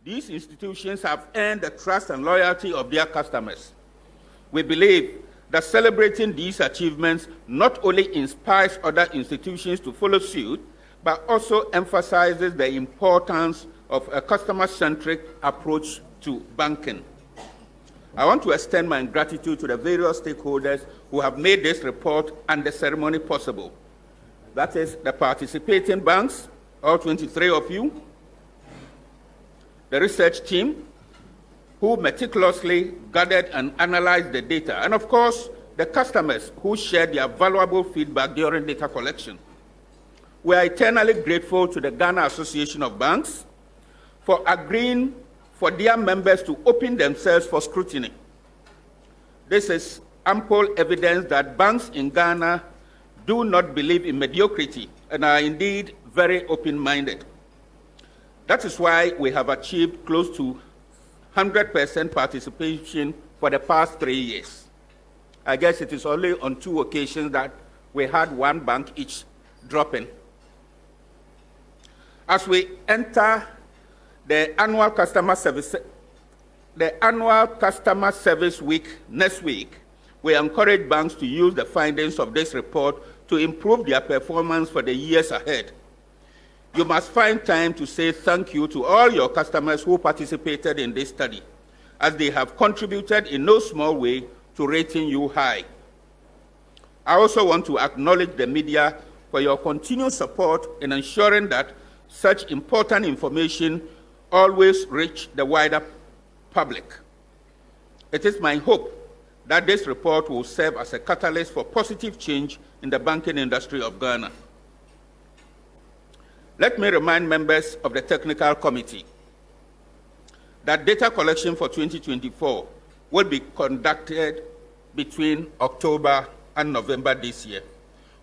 these institutions have earned the trust and loyalty of their customers. We believe that celebrating these achievements not only inspires other institutions to follow suit, but also emphasizes the importance of a customer-centric approach to banking. I want to extend my gratitude to the various stakeholders who have made this report and the ceremony possible. That is the participating banks, all 23 of you, the research team, who meticulously gathered and analyzed the data, and of course, the customers who shared their valuable feedback during data collection. We are eternally grateful to the Ghana Association of Banks for agreeing for their members to open themselves for scrutiny. This is ample evidence that banks in Ghana do not believe in mediocrity and are indeed very open-minded. That is why we have achieved close to 100% participation for the past 3 years. I guess it is only on 2 occasions that we had 1 bank each drop in. As we enter the annual customer service week next week, we encourage banks to use the findings of this report to improve their performance for the years ahead. You must find time to say thank you to all your customers who participated in this study, as they have contributed in no small way to rating you high. I also want to acknowledge the media for your continued support in ensuring that such important information always reach the wider public. It is my hope that this report will serve as a catalyst for positive change in the banking industry of Ghana. Let me remind members of the technical committee that data collection for 2024 will be conducted between October and November this year.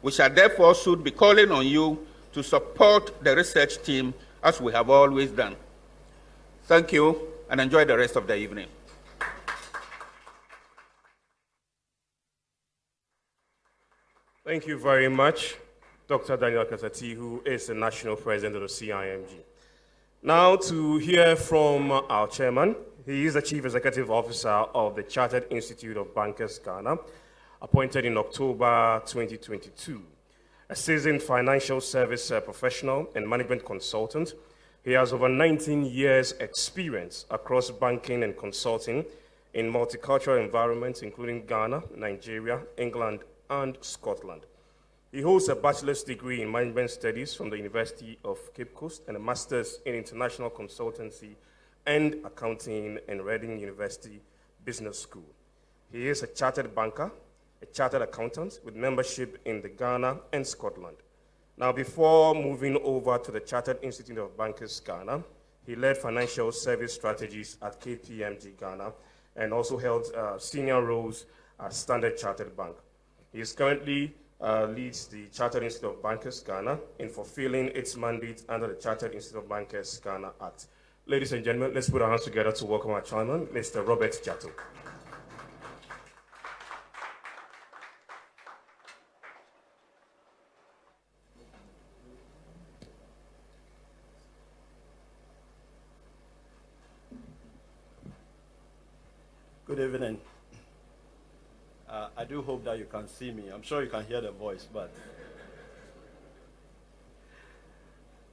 We shall therefore soon be calling on you to support the research team as we have always done. Thank you, and enjoy the rest of the evening. Thank you very much, Dr. Daniel Kasati, who is the National President of the CIMG. Now to hear from our chairman. He is the Chief Executive Officer of the Chartered Institute of Bankers Ghana, appointed in October 2022. A seasoned financial service professional and management consultant, he has over 19 years' experience across banking and consulting in multicultural environments, including Ghana, Nigeria, England, and Scotland. He holds a bachelor's degree in management studies from the University of Cape Coast and a master's in international consultancy and accounting in Reading University Business School. He is a chartered banker, a chartered accountant with membership in the Ghana and Scotland. Now, before moving over to the Chartered Institute of Bankers Ghana, he led financial service strategies at CIMG Ghana and also held senior roles at Standard Chartered Bank. He is currently leads the Chartered Institute of Bankers Ghana in fulfilling its mandate under the Chartered Institute of Bankers Ghana Act. Ladies and gentlemen, let's put our hands together to welcome our chairman, Mr. Robert Jatto. Good evening. I do hope that you can see me. I'm sure you can hear the voice, but...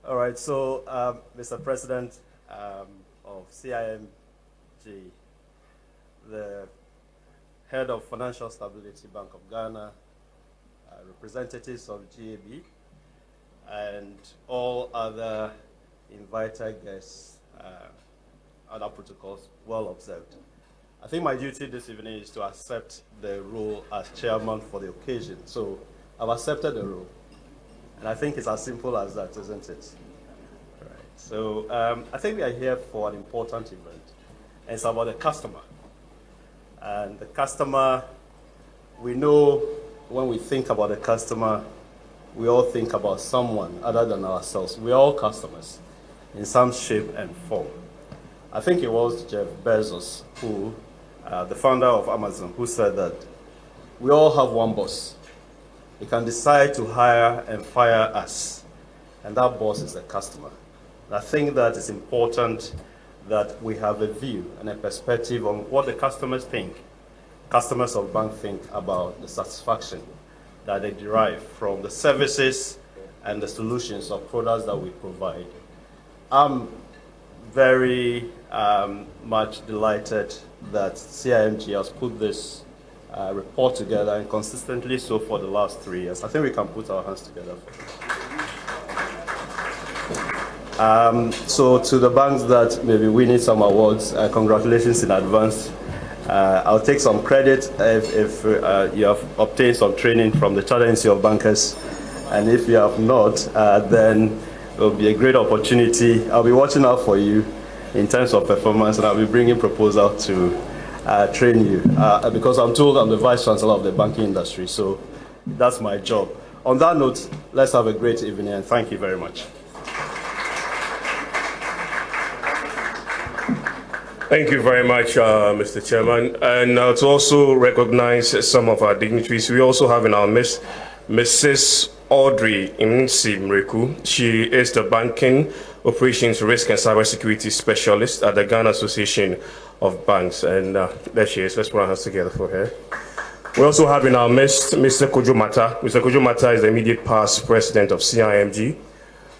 All right, so Mr. President of CIMG, the head of Financial Stability Bank of Ghana, representatives of GAB, and all other invited guests, other protocols, well observed. I think my duty this evening is to accept the role as chairman for the occasion. So I've accepted the role. And I think it's as simple as that, isn't it? All right. So I think we are here for an important event. And it's about the customer. And the customer, we know when we think about the customer, we all think about someone other than ourselves. We're all customers in some shape and form. I think it was Jeff Bezos who, the founder of Amazon, who said that we all have one boss. He can decide to hire and fire us, and that boss is the customer. And I think that it's important that we have a view and a perspective on what the customers of bank think about the satisfaction that they derive from the services and the solutions or products that we provide. I'm very much delighted that CIMG has put this report together, and consistently so for the last 3 years. I think we can put our hands together. So to the banks that maybe winning some awards, congratulations in advance. I'll take some credit if you have obtained some training from the Chartered Institute of Bankers, and if you have not, then it will be a great opportunity. I'll be watching out for you in terms of performance, and I'll be bringing proposal to train you, because I'm told I'm the Vice Chancellor of the banking industry, so that's my job. On that note, let's have a great evening, and thank you very much. Thank you very much, Mr. Chairman. And to also recognize some of our dignitaries, we also have in our midst Mrs. Audrey Imsi-Mreku. She is the Banking Operations Risk and Cybersecurity Specialist at the Ghana Association of Banks. And there she is. Let's put our hands together for her. We also have in our midst Mr. Kojo Mata. Mr. Kojo Mata is the immediate past president of CIMG.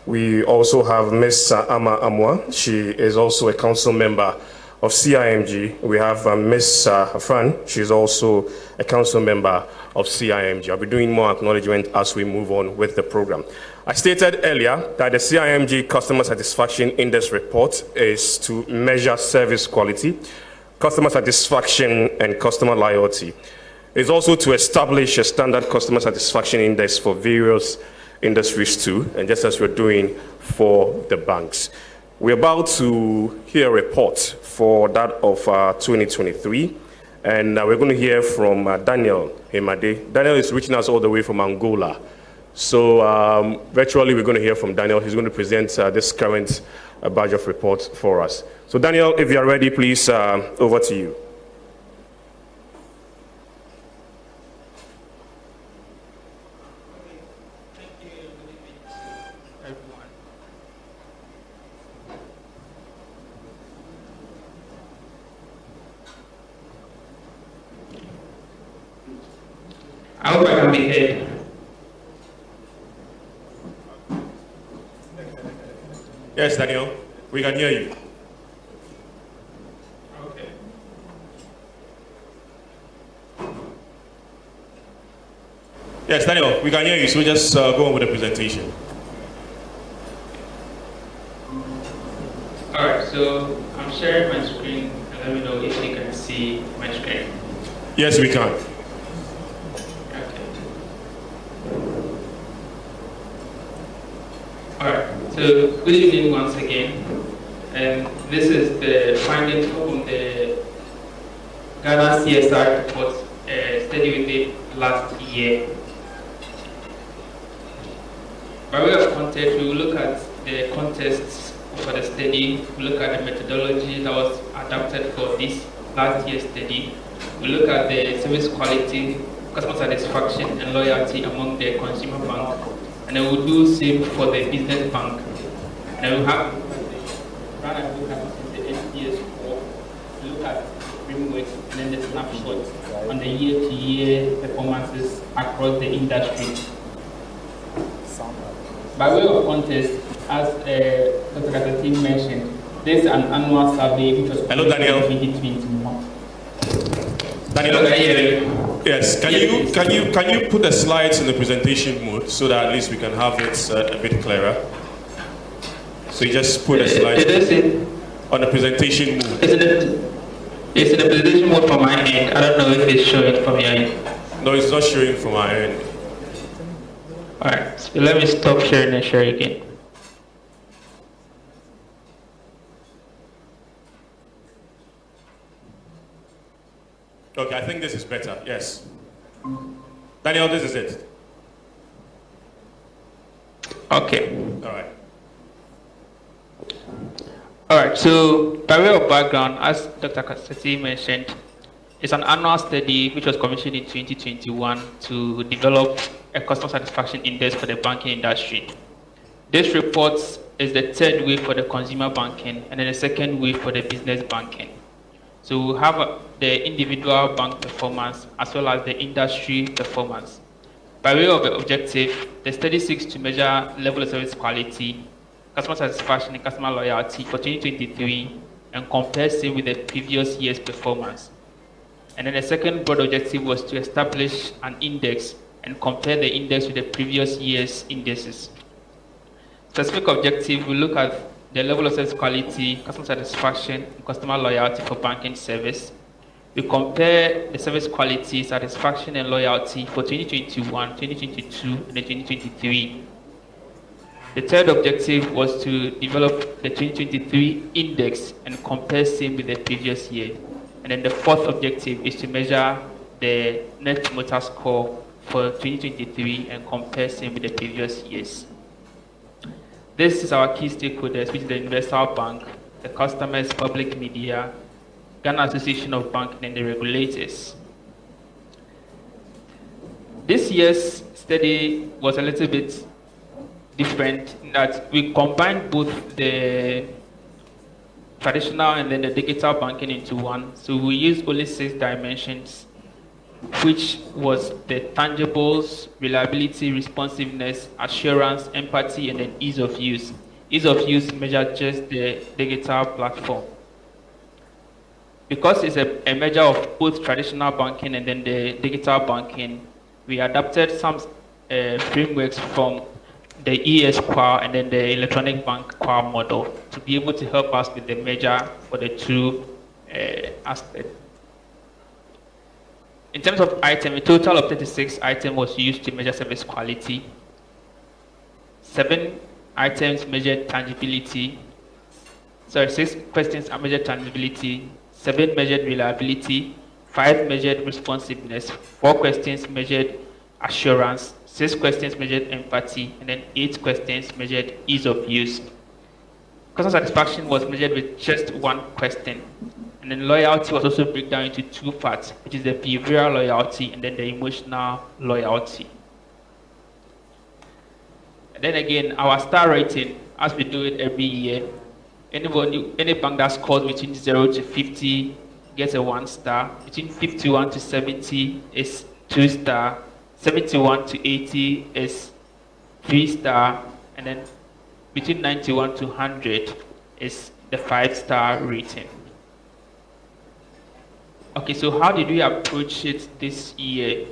We also have Ms. Ama Amwa. She is also a council member of CIMG. We have Ms. Afran. She's also a council member of CIMG. I'll be doing more acknowledgement as we move on with the program. I stated earlier that the CIMG Customer Satisfaction Index report is to measure service quality, customer satisfaction, and customer loyalty. It's also to establish a standard customer satisfaction index for various industries too, and just as we're doing for the banks. We're about to hear a report for that of 2023, and we're going to hear from Daniel Hemade. Daniel is reaching us all the way from Angola. So virtually we're going to hear from Daniel. He's going to present this current badge of report for us. So Daniel, if you're ready, please, over to you. I hope I can be heard. Yes, Daniel, we can hear you. Okay. Yes, Daniel, we can hear you, so just go on with the presentation. All right, so I'm sharing my screen, and let me know if you can see my screen. Yes, we can. Alright, so good evening once again. This is the findings from the Ghana CSR report study we did last year. By way of context, we will look at the context for the study, we look at the methodology that was adopted for this last year's study, we look at the service quality, customer satisfaction and loyalty among the consumer bank, and then we'll do same for the business bank. And then we'll have run and look at the SDS score, look at framework, and then the snapshot on the year-to-year performances across the industry. By way of context, as Dr. Kasati mentioned, there's an annual survey which was Hello, Daniel. 2021. Daniel, Hello, yes, can you put the slides in the presentation mode so that at least we can have it a bit clearer? So you just put the slides on the presentation mode. It's in the presentation mode from my end. I don't know if it's showing from your end. No, it's not showing from my end. Alright, so let me stop sharing and share again. Okay, I think this is better, yes. Daniel, this is it. Okay. Alright, so by way of background, as Dr. Kasati mentioned, it's an annual study which was commissioned in 2021 to develop a customer satisfaction index for the banking industry. This report is the third wave for the consumer banking and then the second wave for the business banking. So we have the individual bank performance as well as the industry performance. By way of the objective, the study seeks to measure level of service quality, customer satisfaction, and customer loyalty for 2023 and compare same with the previous year's performance. And then the second broad objective was to establish an index and compare the index with the previous year's indices. Specific objective, we look at the level of service quality, customer satisfaction, and customer loyalty for banking service. We compare the service quality, satisfaction, and loyalty for 2021, 2022, and 2023. The third objective was to develop the 2023 index and compare same with the previous year. And then the fourth objective is to measure the Net Promoter Score for 2023 and compare same with the previous years. This is our key stakeholders, which is the Universal Bank, the customers, public media, Ghana Association of Banks, and the regulators. This year's study was a little bit different in that we combined both the traditional and then the digital banking into one. So we used only 6 dimensions, which was the tangibles, reliability, responsiveness, assurance, empathy, and then ease of use. Ease of use measures just the digital platform. Because it's a measure of both traditional banking and then the digital banking, we adapted some frameworks from the ES core and then the electronic bank core model to be able to help us with the measure for the two aspects. In terms of item, a total of 36 items was used to measure service quality. 7 items measured tangibility. 6 questions are measured tangibility. 7 measured reliability. 5 measured responsiveness. 4 questions measured assurance. 6 questions measured empathy. And then 8 questions measured ease of use. Customer satisfaction was measured with just 1 question. And then loyalty was also broken down into 2 parts, which is the behavioral loyalty and then the emotional loyalty. And then again, our star rating, as we do it every year, any bank that scores between 0 to 50 gets a 1 star. Between 51 to 70 is 2 star. 71 to 80 is 3 star. And then between 91 to 100 is the 5-star rating. Okay, so how did we approach it this year?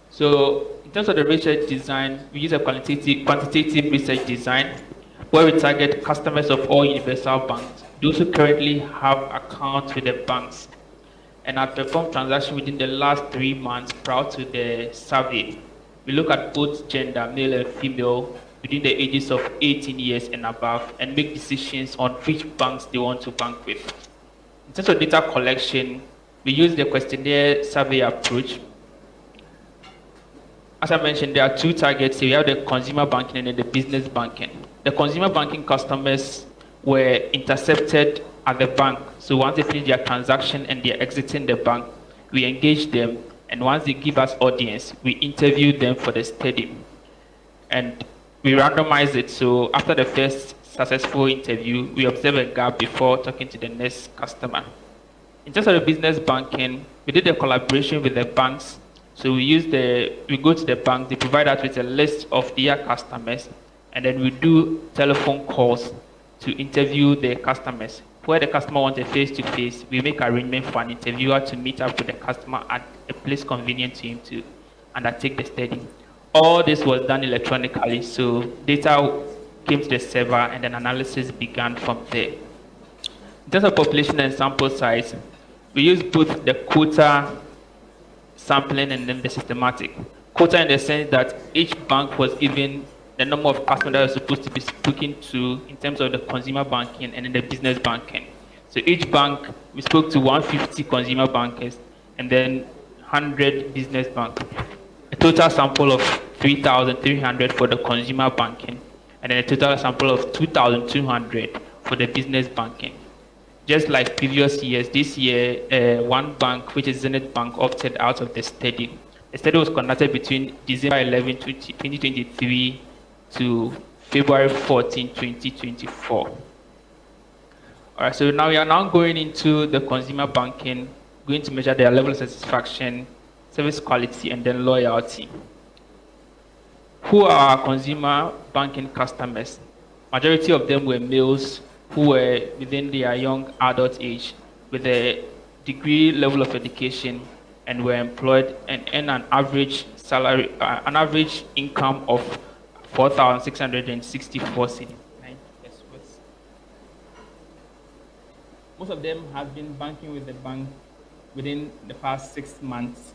So in terms of the research design, we use a quantitative research design where we target customers of all universal banks, those who currently have accounts with the banks, and have performed transactions within the last 3 months prior to the survey. We look at both gender, male and female, within the ages of 18 years and above, and make decisions on which banks they want to bank with. In terms of data collection, we use the questionnaire survey approach. As I mentioned, there are 2 targets. We have the consumer banking and then the business banking. The consumer banking customers were intercepted at the bank. So once they finish their transaction and they're exiting the bank, we engage them. And once they give us audience, we interview them for the study. And we randomize it. So after the first successful interview, we observe a gap before talking to the next customer. In terms of the business banking, we did a collaboration with the banks. So we go to the bank, they provide us with a list of their customers, and then we do telephone calls to interview the customers. Where the customer wants a face-to-face, we make arrangement for an interviewer to meet up with the customer at a place convenient to him to undertake the study. All this was done electronically, so data came to the server and then analysis began from there. In terms of population and sample size, we use both the quota sampling and then the systematic. Quota in the sense that each bank was given the number of customers that are supposed to be speaking to in terms of the consumer banking and then the business banking. So each bank, we spoke to 150 consumer bankers and then 100 business bankers. A total sample of 3,300 for the consumer banking and then a total sample of 2,200 for the business banking. Just like previous years, this year, one bank, which is Zenith Bank, opted out of the study. The study was conducted between December 11, 2023 to February 14, 2024. All right, so now we are now going into the consumer banking, going to measure their level of satisfaction, service quality, and then loyalty. Who are our consumer banking customers? Majority of them were males who were within their young adult age with a degree level of education and were employed and earn an average salary, an average income of 4,664 cedis. Most of them have been banking with the bank within the past 6 months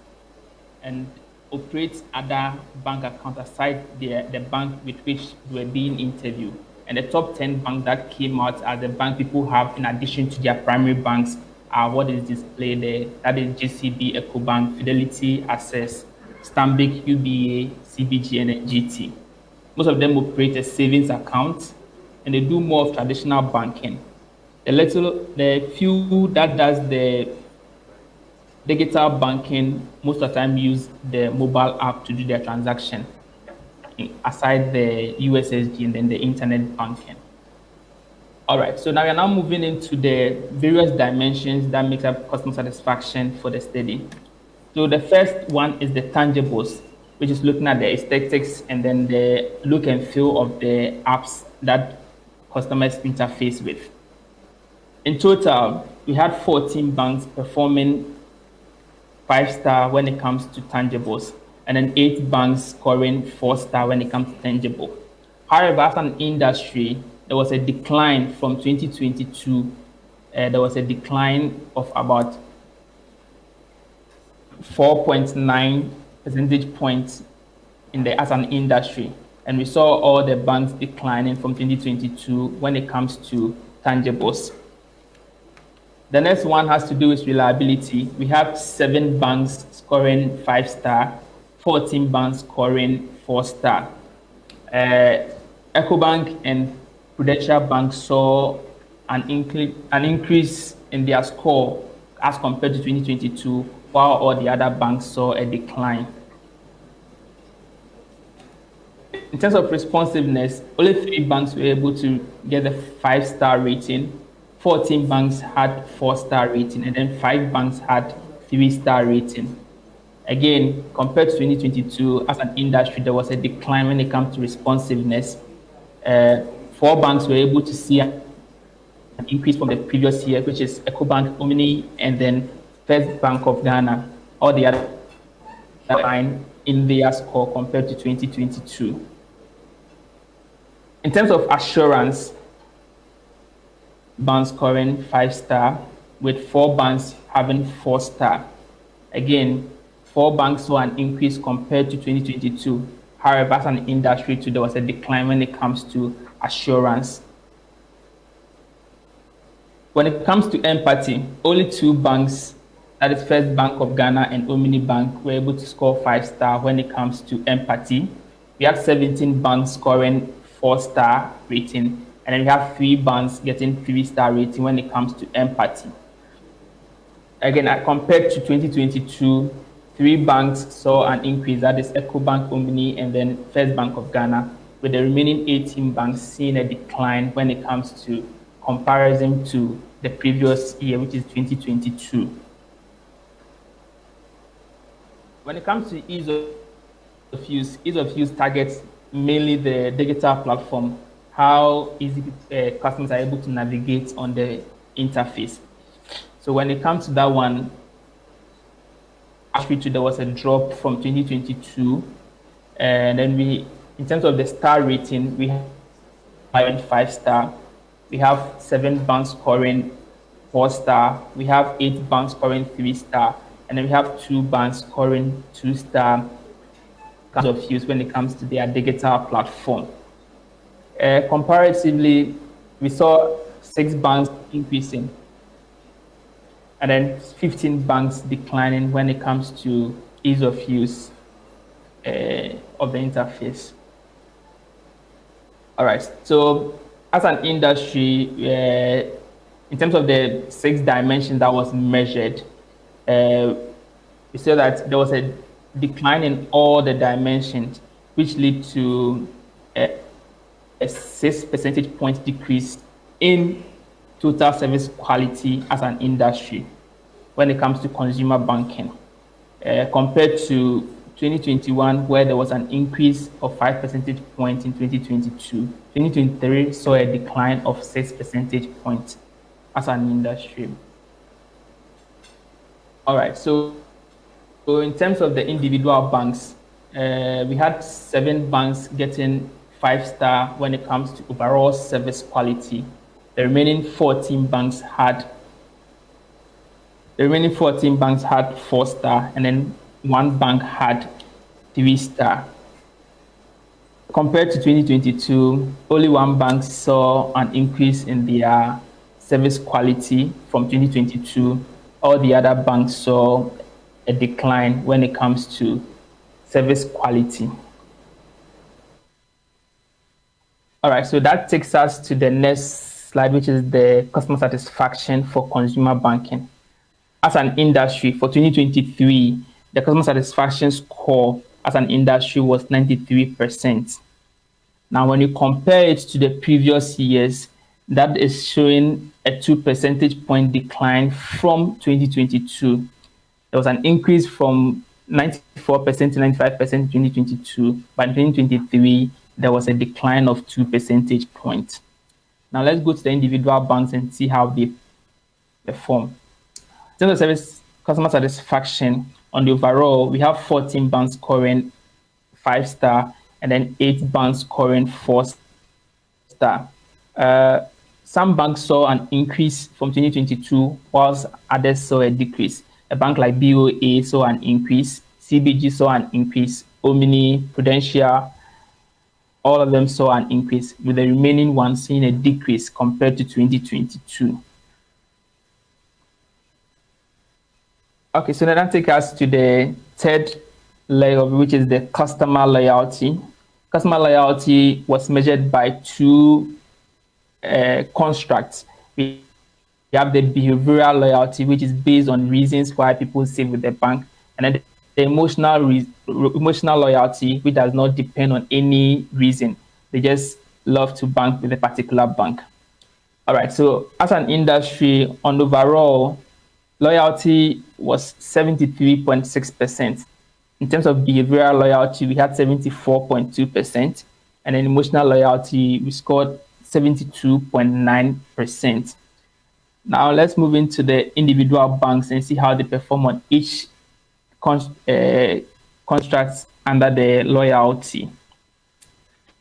and operate other bank accounts aside the bank with which they were being interviewed. And the top 10 banks that came out as the bank people have in addition to their primary banks are what is displayed there. That is GCB, EcoBank, Fidelity, Access, Stanbic, UBA, CBG, and GT. Most of them operate a savings account and they do more of traditional banking. The few that does the digital banking most of the time use the mobile app to do their transaction, aside the USSD and then the internet banking. All right, so now we are now moving into the various dimensions that make up customer satisfaction for the study. So the first one is the tangibles, which is looking at the aesthetics and then the look and feel of the apps that customers interface with. In total, we had 14 banks performing 5-star when it comes to tangibles, and then 8 banks scoring 4-star when it comes to tangible. However, as an industry, there was a decline from 2022. There was a decline of about 4.9 percentage points as an industry. And we saw all the banks declining from 2022 when it comes to tangibles. The next one has to do with reliability. We have 7 banks scoring 5-star, 14 banks scoring 4-star. EcoBank and Prudential Bank saw an increase in their score as compared to 2022, while all the other banks saw a decline. In terms of responsiveness, only 3 banks were able to get the 5-star rating. 14 banks had 4-star rating, and then 5 banks had 3-star rating. Again, compared to 2022, as an industry, there was a decline when it comes to responsiveness. 4 banks were able to see an increase from the previous year, which is EcoBank, Omni, and then First Bank of Ghana. All the other line in their score compared to 2022. In terms of assurance, banks scoring 5-star, with 4 banks having 4-star. Again, 4 banks saw an increase compared to 2022. However, as an industry too, there was a decline when it comes to assurance. When it comes to empathy, only 2 banks, that is First Bank of Ghana and Omni Bank, were able to score 5-star when it comes to empathy. We have 17 banks scoring 4-star rating, and then we have 3 banks getting 3-star rating when it comes to empathy. Again, compared to 2022, 3 banks saw an increase, that is EcoBank, Omni, and then First Bank of Ghana, with the remaining 18 banks seeing a decline when it comes to comparison to the previous year, which is 2022. When it comes to ease of use targets mainly the digital platform, how easy customers are able to navigate on the interface. So when it comes to that one, actually there was a drop from 2022, and then in terms of the star rating, we have 5-star. We have 7 banks scoring 4-star. We have 8 banks scoring 3-star, and then we have 2 banks scoring 2-star of use when it comes to their digital platform. Comparatively, we saw 6 banks increasing and then 15 banks declining when it comes to ease of use of the interface. All right, so as an industry, in terms of the 6 dimensions that was measured, we saw that there was a decline in all the dimensions, which lead to a 6 percentage point decrease in total service quality as an industry when it comes to consumer banking, compared to 2021, where there was an increase of 5 percentage points in 2022. 2023 saw a decline of 6 percentage points as an industry. All right, so in terms of the individual banks, we had 7 banks getting 5-star when it comes to overall service quality. The remaining 14 banks had 4-star, and then 1 bank had 3-star. Compared to 2022, only 1 bank saw an increase in their service quality from 2022. All the other banks saw a decline when it comes to service quality. All right, so that takes us to the next slide, which is the customer satisfaction for consumer banking. As an industry for 2023, the customer satisfaction score as an industry was 93%. Now, when you compare it to the previous years, that is showing a 2 percentage point decline from 2022. There was an increase from 94% to 95% in 2022, but in 2023, there was a decline of 2 percentage points. Now, let's go to the individual banks and see how they perform. In terms of service customer satisfaction, on the overall, we have 14 banks scoring 5-star and then 8 banks scoring 4-star. Some banks saw an increase from 2022, whilst others saw a decrease. A bank like BOA saw an increase, CBG saw an increase, Omni, Prudential, all of them saw an increase, with the remaining ones seeing a decrease compared to 2022. Okay, so that takes us to the third layer, which is the customer loyalty. Customer loyalty was measured by 2 constructs. We have the behavioral loyalty, which is based on reasons why people save with the bank, and then the emotional loyalty, which does not depend on any reason. They just love to bank with a particular bank. All right, so as an industry, on overall, loyalty was 73.6%. In terms of behavioral loyalty, we had 74.2%. And then emotional loyalty, we scored 72.9%. Now let's move into the individual banks and see how they perform on each constructs under the loyalty.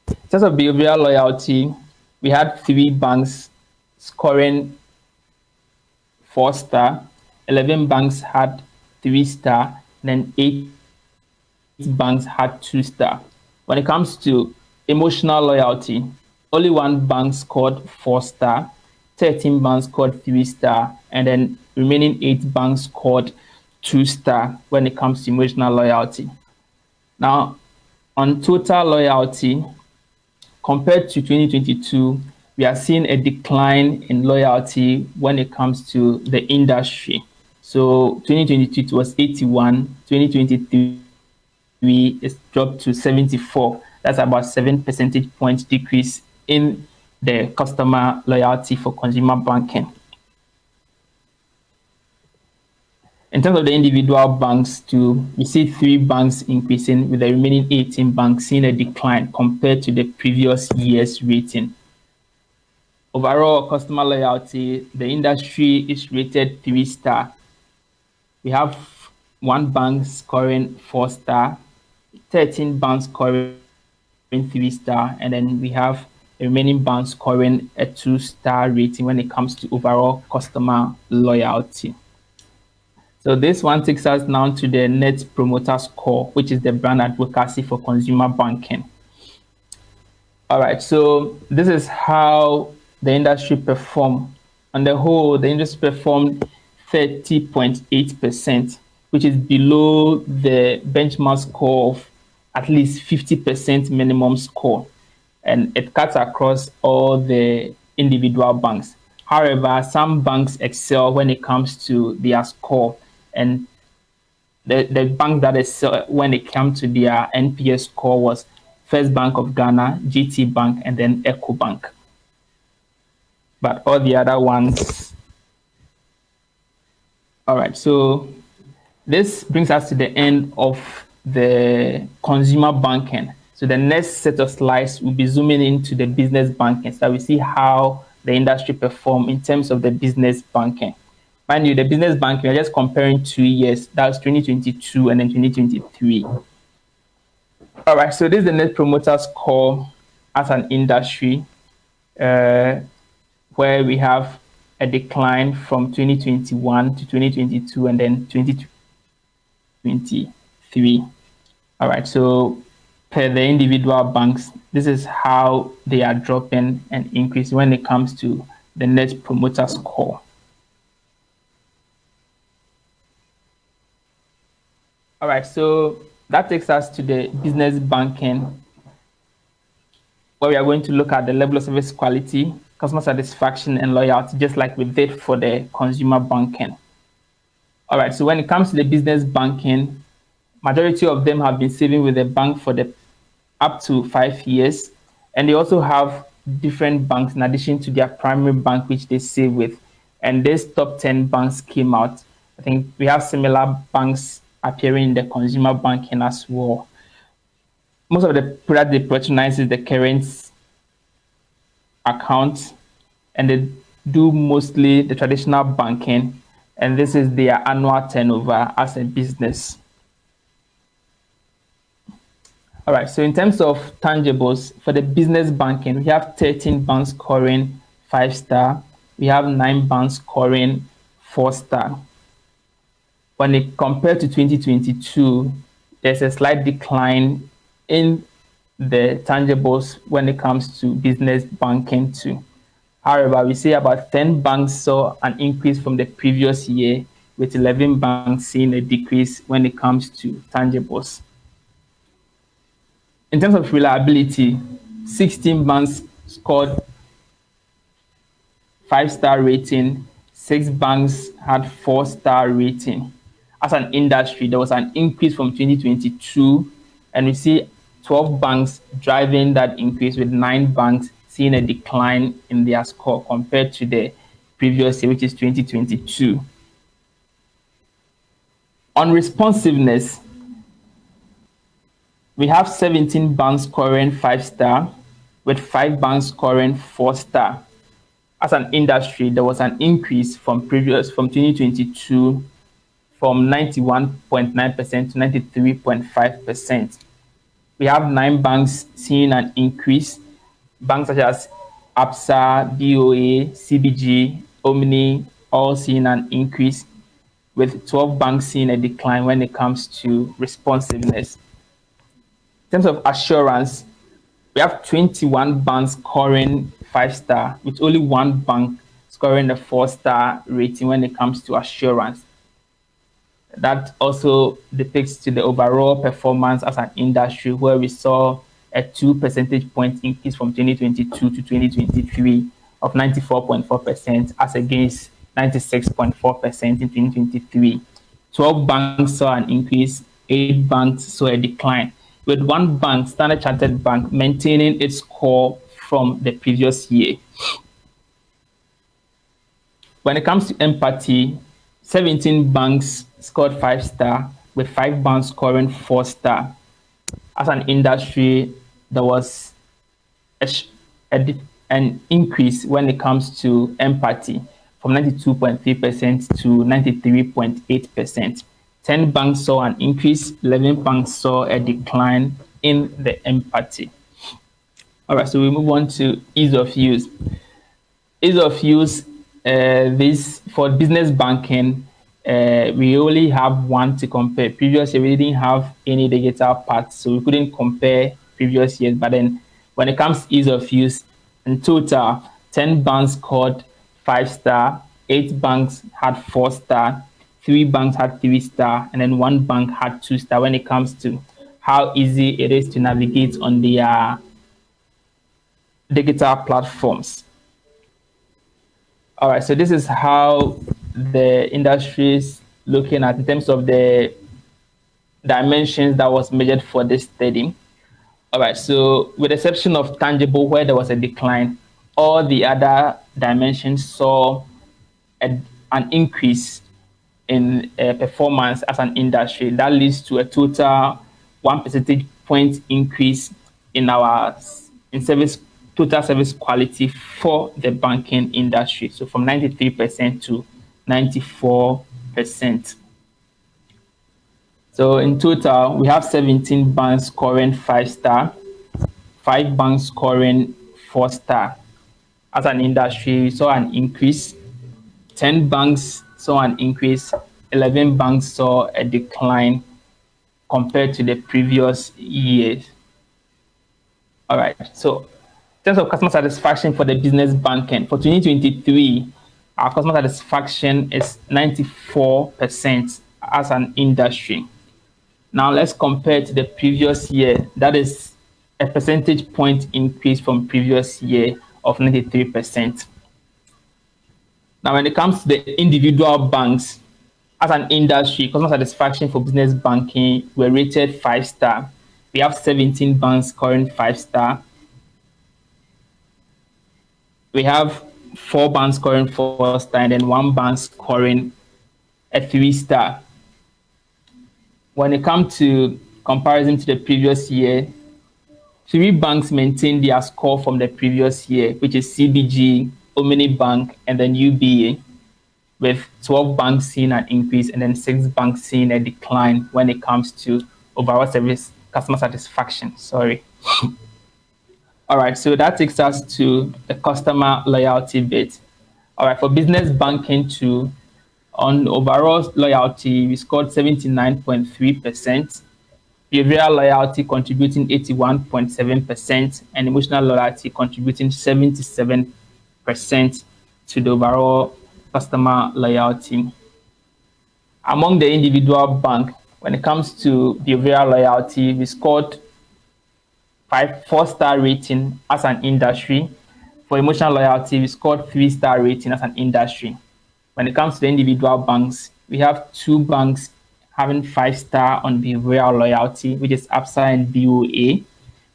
In terms of behavioral loyalty, we had 3 banks scoring 4-star, 11 banks had 3-star, then 8 banks had 2-star. When it comes to emotional loyalty, only 1 bank scored 4-star, 13 banks scored 3-star, and then remaining 8 banks scored 2-star when it comes to emotional loyalty. Now, on total loyalty, compared to 2022, we are seeing a decline in loyalty when it comes to the industry. So 2022 it was 81, 2023 it's dropped to 74. That's about 7 percentage points decrease in the customer loyalty for consumer banking. In terms of the individual banks too, we see 3 banks increasing, with the remaining 18 banks seeing a decline compared to the previous year's rating. Overall customer loyalty, the industry is rated 3-star. We have 1 bank scoring 4-star, 13 banks scoring 3-star, and then we have the remaining banks scoring a 2-star rating when it comes to overall customer loyalty. So this one takes us now to the Net Promoter Score, which is the brand advocacy for consumer banking. All right, so this is how the industry performed. On the whole, the industry performed 30.8%, which is below the benchmark score of at least 50% minimum score. And it cuts across all the individual banks. However, some banks excel when it comes to their score. And the bank that excelled when it came to their NPS score was First Bank of Ghana, GT Bank, and then Eco Bank. But all the other ones. All right, so this brings us to the end of the consumer banking. So the next set of slides will be zooming into the business banking, so that we see how the industry perform in terms of the business banking. Mind you, the business banking, we're just comparing 2 years. That's 2022 and then 2023. All right, so this is the net promoter score as an industry, where we have a decline from 2021 to 2022 and then 2023. All right, so per the individual banks, this is how they are dropping and increasing when it comes to the net promoter score. All right, so that takes us to the business banking, where we are going to look at the level of service quality, customer satisfaction, and loyalty, just like we did for the consumer banking. All right, so when it comes to the business banking, majority of them have been saving with the bank for the up to 5 years, and they also have different banks in addition to their primary bank, which they save with. And these top 10 banks came out. I think we have similar banks appearing in the consumer banking as well. Most of the product they patronize is the current account, and they do mostly the traditional banking, and this is their annual turnover as a business. All right, so in terms of tangibles, for the business banking, we have 13 banks scoring 5-star. We have 9 banks scoring 4-star. When it compared to 2022, there's a slight decline in the tangibles when it comes to business banking too. However, we see about 10 banks saw an increase from the previous year, with 11 banks seeing a decrease when it comes to tangibles. In terms of reliability, 16 banks scored 5-star rating, 6 banks had 4-star rating. As an industry, there was an increase from 2022, and we see 12 banks driving that increase, with 9 banks seeing a decline in their score compared to the previous year, which is 2022. On responsiveness, we have 17 banks scoring 5-star, with 5 banks scoring 4-star. As an industry, there was an increase from 2022 from 91.9% to 93.5%. We have 9 banks seeing an increase. Banks such as ABSA, BOA, CBG, Omni, all seeing an increase, with 12 banks seeing a decline when it comes to responsiveness. In terms of assurance, we have 21 banks scoring 5-star, with only 1 bank scoring a 4-star rating when it comes to assurance. That also depicts to the overall performance as an industry, where we saw a 2 percentage point increase from 2022 to 2023 of 94.4%, as against 96.4% in 2023. 12 banks saw an increase, 8 banks saw a decline, with 1 bank, Standard Chartered Bank, maintaining its score from the previous year. When it comes to empathy, 17 banks scored 5-star, with 5 banks scoring 4-star. As an industry, there was an increase when it comes to empathy from 92.3% to 93.8%. 10 banks saw an increase, 11 banks saw a decline in the empathy. All right, so we move on to ease of use. Ease of use, this for business banking, we only have one to compare. Previously, we didn't have any digital parts, so we couldn't compare previous years. But then when it comes to ease of use, in total, 10 banks scored 5-star, 8 banks had 4-star, 3 banks had 3-star, and then 1 bank had 2-star when it comes to how easy it is to navigate on their digital platforms. All right, so this is how the industry is looking at in terms of the dimensions that was measured for this study. All right, so with the exception of tangible, where there was a decline, all the other dimensions saw an increase in performance as an industry. That leads to a total 1 percentage point increase in our total service quality for the banking industry. So from 93% to 94%. So in total, we have 17 banks scoring 5-star, 5 banks scoring 4-star. As an industry, we saw an increase. 10 banks saw an increase. 11 banks saw a decline compared to the previous years. All right. So in terms of customer satisfaction for the business banking, for 2023, our customer satisfaction is 94% as an industry. Now let's compare to the previous year. That is a percentage point increase from previous year of 93%. Now, when it comes to the individual banks, as an industry, customer satisfaction for business banking, we're rated 5-star. We have 17 banks scoring 5-star. We have 4 banks scoring 4-star, and then 1 bank scoring a 3-star. When it comes to comparison to the previous year, 3 banks maintained their score from the previous year, which is CBG, Omni Bank, and then UBA, with 12 banks seeing an increase and then 6 banks seeing a decline when it comes to overall service customer satisfaction. Sorry. All right, so that takes us to the customer loyalty bit. All right, for business banking too, on overall loyalty, we scored 79.3%, behavioral loyalty contributing 81.7%, and emotional loyalty contributing 77% to the overall customer loyalty. Among the individual bank, when it comes to behavioral loyalty, we scored 4-star rating as an industry. For emotional loyalty, we scored 3-star rating as an industry. When it comes to the individual banks, we have 2 banks having 5-star on behavioral loyalty, which is ABSA and BOA.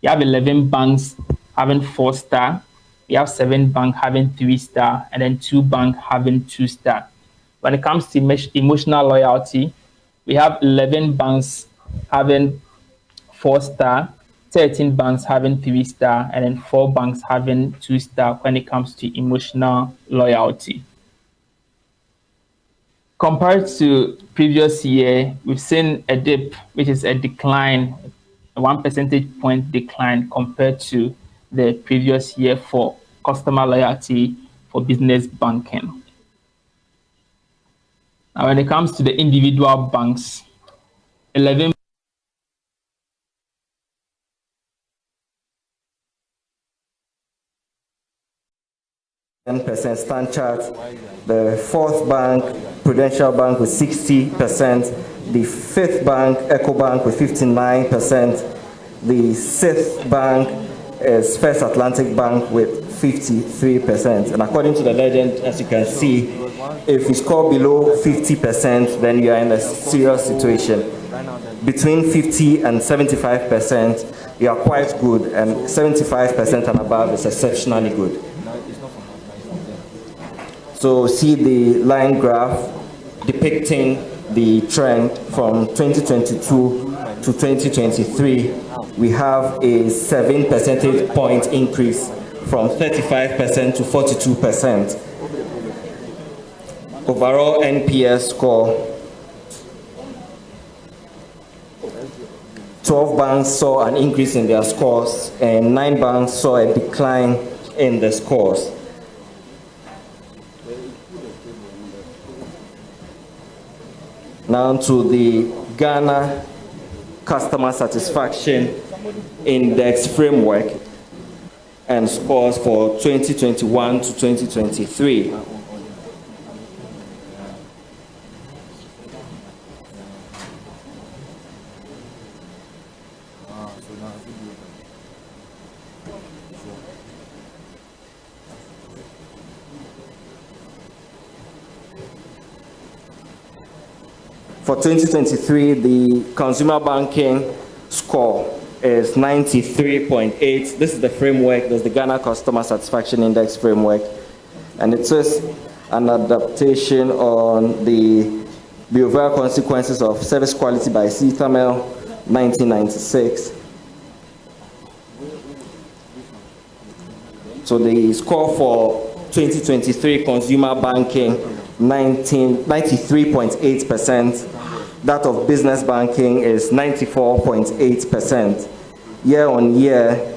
We have 11 banks having 4-star. We have 7 banks having 3-star, and then 2 banks having 2-star. When it comes to emotional loyalty, we have 11 banks having 4-star, 13 banks having 3-star, and then 4 banks having 2-star when it comes to emotional loyalty. Compared to previous year, we've seen a dip, which is a decline, a 1 percentage point decline compared to the previous year for customer loyalty for business banking. Now, when it comes to the individual banks, 11 10% Stanchart, the 4th bank, Prudential Bank with 60%, the 5th bank, EcoBank with 59%, the 6th bank is First Atlantic Bank with 53%. And according to the legend, as you can see, if you score below 50%, then you are in a serious situation. Between 50 and 75%, you are quite good, and 75% and above is exceptionally good. So see the line graph depicting the trend from 2022 to 2023. We have a 7 percentage point increase from 35% to 42%. Overall NPS score, 12 banks saw an increase in their scores and 9 banks saw a decline in the scores. Now to the Ghana Customer Satisfaction Index Framework and scores for 2021 to 2023. For 2023, the consumer banking score is 93.8. This is the framework. There's the Ghana Customer Satisfaction Index framework. And it is an adaptation on the behavioral consequences of service quality by CIMG, 1996. So the score for 2023 consumer banking, 93.8%. That of business banking is 94.8%. Year on year,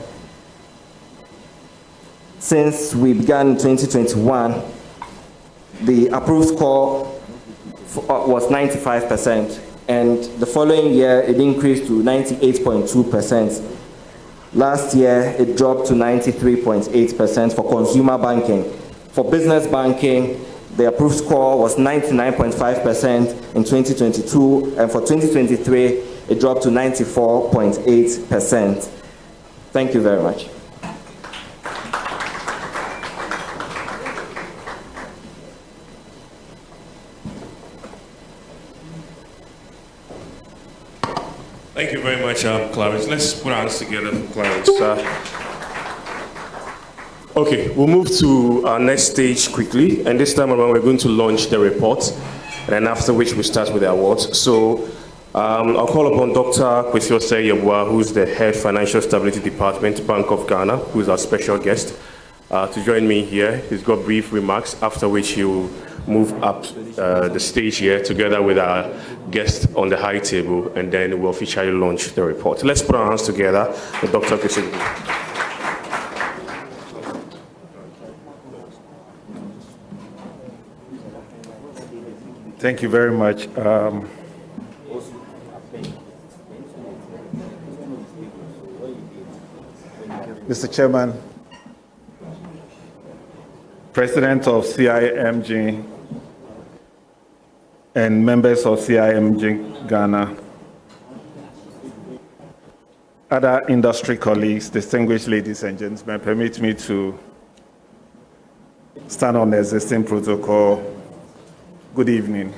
since we began in 2021, the approved score was 95%, and the following year it increased to 98.2%. Last year it dropped to 93.8% for consumer banking. For business banking, the approved score was 99.5% in 2022, and for 2023 it dropped to 94.8%. Thank you very much. Thank you very much, Clarence. Let's put our hands together for Clarence. Okay, we'll move to our next stage quickly, and this time around we're going to launch the report, and then after which we start with the awards. So I'll call upon Dr. Kwesi Osei-Yeboah, who's the Head Financial Stability Department, Bank of Ghana, who's our special guest, to join me here. He's got brief remarks, after which he will move up the stage here together with our guest on the high table, and then we'll officially launch the report. Let's put our hands together with Dr. Kwesi. Thank you very much. Mr. Chairman, President of CIMG, and members of CIMG Ghana, other industry colleagues, distinguished ladies and gentlemen, permit me to stand on the existing protocol. Good evening.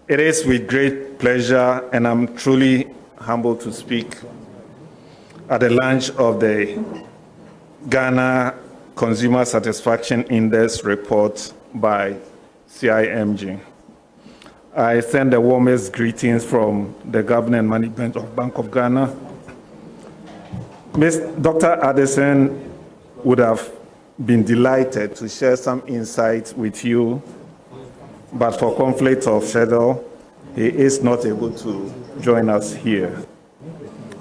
It is with great pleasure, and I'm truly humbled to speak at the launch of the Ghana Consumer Satisfaction Index report by CIMG. I send the warmest greetings from the Governor and Management of Bank of Ghana. Dr. Addison would have been delighted to share some insights with you, but for conflict of schedule, he is not able to join us here.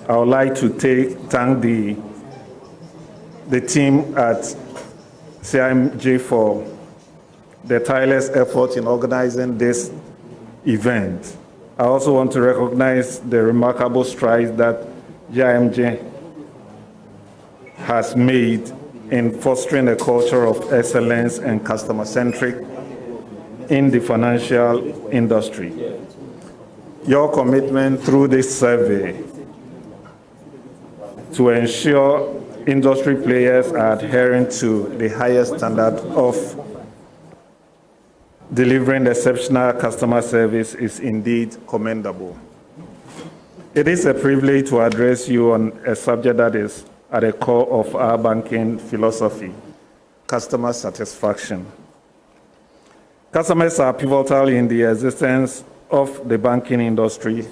I would like to thank the team at CIMG for the tireless effort in organizing this event. I also want to recognize the remarkable strides that CIMG has made in fostering a culture of excellence and customer-centric in the financial industry. Your commitment through this survey to ensure industry players are adhering to the highest standard of delivering exceptional customer service is indeed commendable. It is a privilege to address you on a subject that is at the core of our banking philosophy, customer satisfaction. Customers are pivotal in the existence of the banking industry,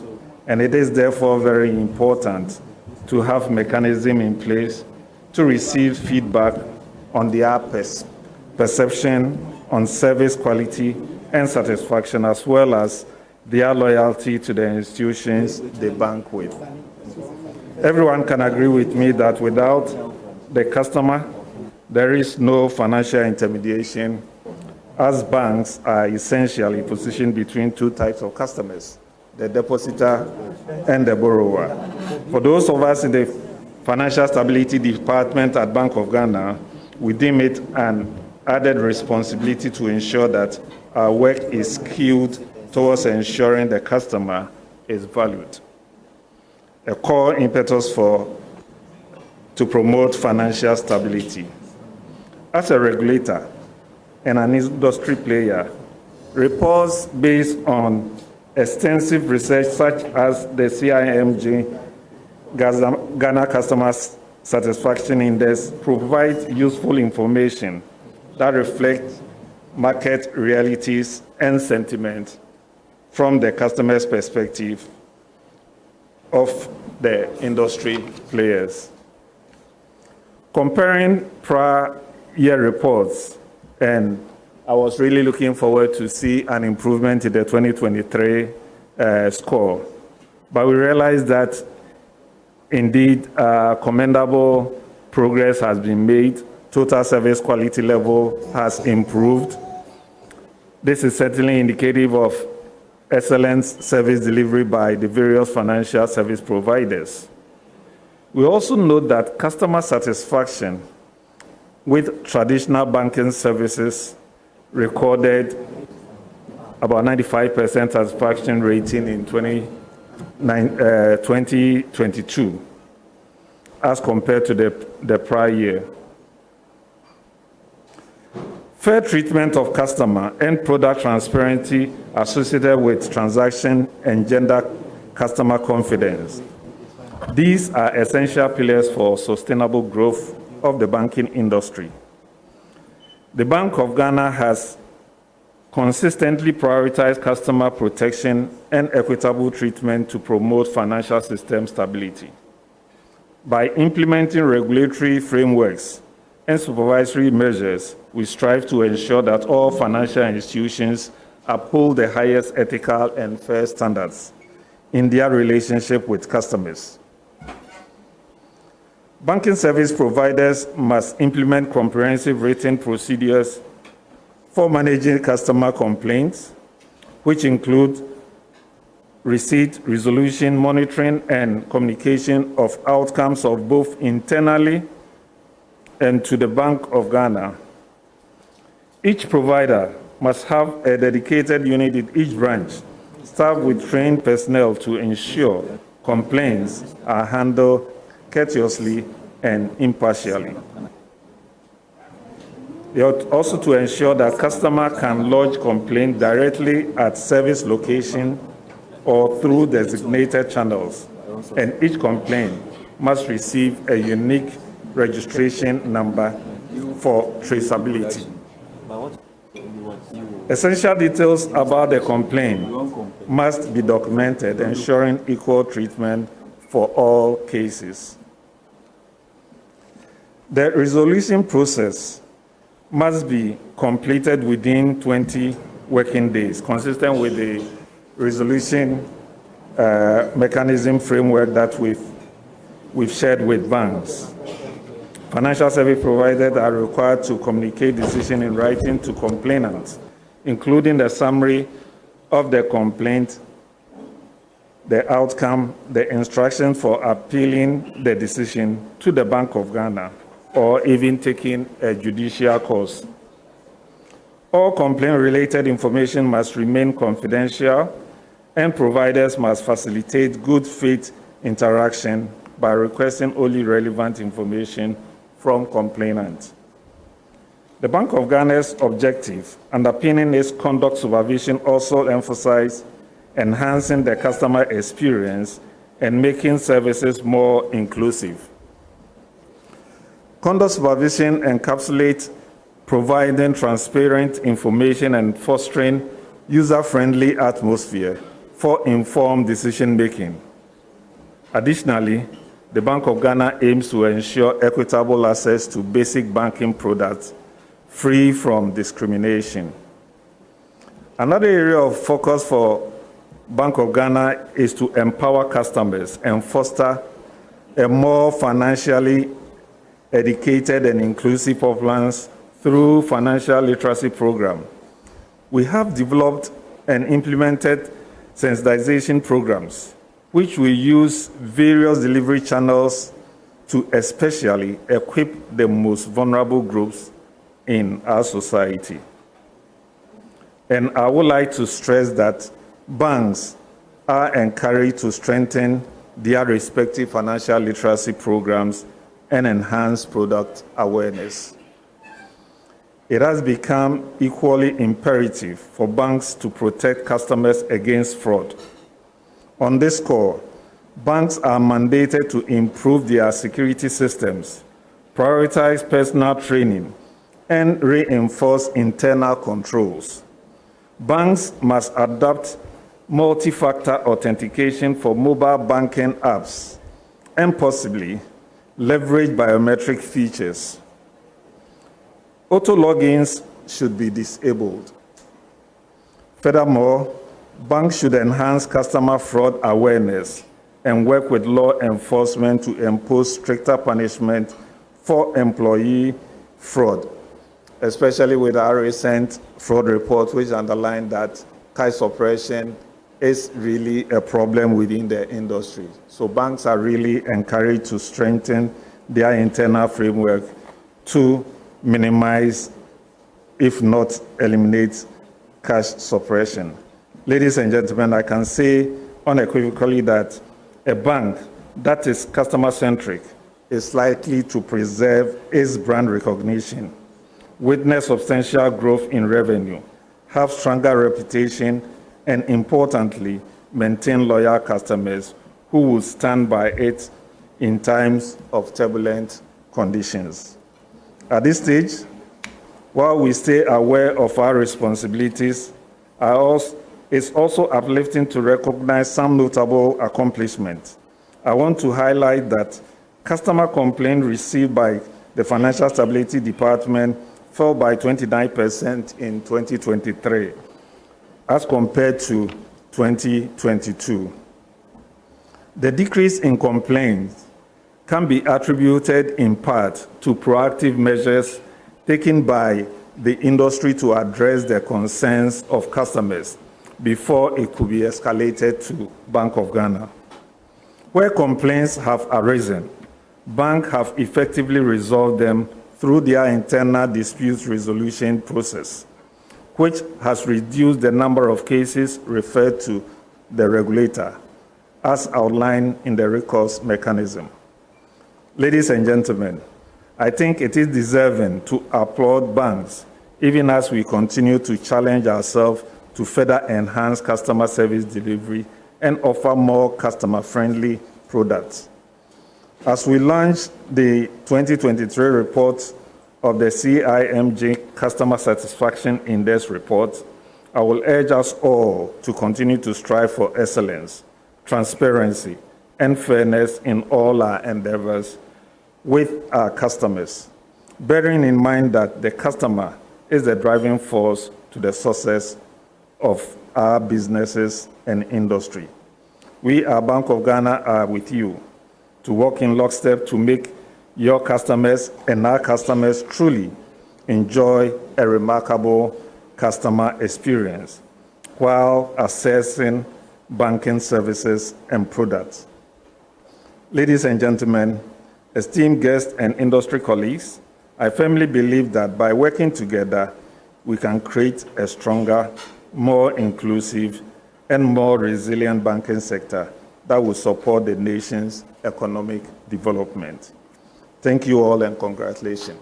and it is therefore very important to have mechanisms in place to receive feedback on their perception on service quality and satisfaction, as well as their loyalty to the institutions they bank with. Everyone can agree with me that without the customer, there is no financial intermediation, as banks are essentially positioned between two types of customers, the depositor and the borrower. For those of us in the Financial Stability Department at Bank of Ghana, we deem it an added responsibility to ensure that our work is skewed towards ensuring the customer is valued. A core impetus to promote financial stability. As a regulator and an industry player, reports based on extensive research such as the CIMG Ghana Customer Satisfaction Index provides useful information that reflects market realities and sentiment from the customer's perspective of the industry players. Comparing prior year reports, and I was really looking forward to see an improvement in the 2023 score, but we realized that indeed commendable progress has been made. Total service quality level has improved. This is certainly indicative of excellent service delivery by the various financial service providers. We also note that customer satisfaction with traditional banking services recorded about 95% satisfaction rating in 2022 as compared to the prior year. Fair treatment of customer and product transparency associated with transaction engender customer confidence. These are essential pillars for sustainable growth of the banking industry. The Bank of Ghana has consistently prioritized customer protection and equitable treatment to promote financial system stability. By implementing regulatory frameworks and supervisory measures, we strive to ensure that all financial institutions uphold the highest ethical and fair standards in their relationship with customers. Banking service providers must implement comprehensive written procedures for managing customer complaints, which include receipt, resolution, monitoring, and communication of outcomes of both internally and to the Bank of Ghana. Each provider must have a dedicated unit in each branch, staffed with trained personnel to ensure complaints are handled courteously and impartially. They ought also to ensure that customer can lodge complaint directly at service location or through designated channels, and each complaint must receive a unique registration number for traceability. Essential details about the complaint must be documented, ensuring equal treatment for all cases. The resolution process must be completed within 20 working days, consistent with the resolution mechanism framework that we've shared with banks. Financial service providers are required to communicate decision in writing to complainants, including the summary of the complaint, the outcome, the instructions for appealing the decision to the Bank of Ghana, or even taking a judicial course. All complaint-related information must remain confidential, and providers must facilitate good faith interaction by requesting only relevant information from complainants. The Bank of Ghana's objective underpinning its conduct supervision also emphasizes enhancing the customer experience and making services more inclusive. Conduct supervision encapsulates providing transparent information and fostering user-friendly atmosphere for informed decision-making. Additionally, the Bank of Ghana aims to ensure equitable access to basic banking products free from discrimination. Another area of focus for Bank of Ghana is to empower customers and foster a more financially educated and inclusive populace through financial literacy program. We have developed and implemented sensitization programs, which will use various delivery channels to especially equip the most vulnerable groups in our society. And I would like to stress that banks are encouraged to strengthen their respective financial literacy programs and enhance product awareness. It has become equally imperative for banks to protect customers against fraud. On this score, banks are mandated to improve their security systems, prioritize personal training, and reinforce internal controls. Banks must adopt multi-factor authentication for mobile banking apps and possibly leverage biometric features. Auto logins should be disabled. Furthermore, banks should enhance customer fraud awareness and work with law enforcement to impose stricter punishment for employee fraud, especially with our recent fraud report, which underlined that cash suppression is really a problem within the industry. So banks are really encouraged to strengthen their internal framework to minimize, if not eliminate, cash suppression. Ladies and gentlemen, I can say unequivocally that a bank that is customer-centric is likely to preserve its brand recognition, witness substantial growth in revenue, have stronger reputation, and importantly, maintain loyal customers who will stand by it in times of turbulent conditions. At this stage, while we stay aware of our responsibilities, it's also uplifting to recognize some notable accomplishments. I want to highlight that customer complaints received by the Financial Stability Department fell by 29% in 2023 as compared to 2022. The decrease in complaints can be attributed in part to proactive measures taken by the industry to address the concerns of customers before it could be escalated to Bank of Ghana. Where complaints have arisen, banks have effectively resolved them through their internal dispute resolution process, which has reduced the number of cases referred to the regulator, as outlined in the recourse mechanism. Ladies and gentlemen, I think it is deserving to applaud banks, even as we continue to challenge ourselves to further enhance customer service delivery and offer more customer-friendly products. As we launch the 2023 report of the CIMG Customer Satisfaction Index report, I will urge us all to continue to strive for excellence, transparency, and fairness in all our endeavors with our customers, bearing in mind that the customer is the driving force to the success of our businesses and industry. We, our Bank of Ghana, are with you to work in lockstep to make your customers and our customers truly enjoy a remarkable customer experience while accessing banking services and products. Ladies and gentlemen, esteemed guests and industry colleagues, I firmly believe that by working together, we can create a stronger, more inclusive, and more resilient banking sector that will support the nation's economic development. Thank you all and congratulations.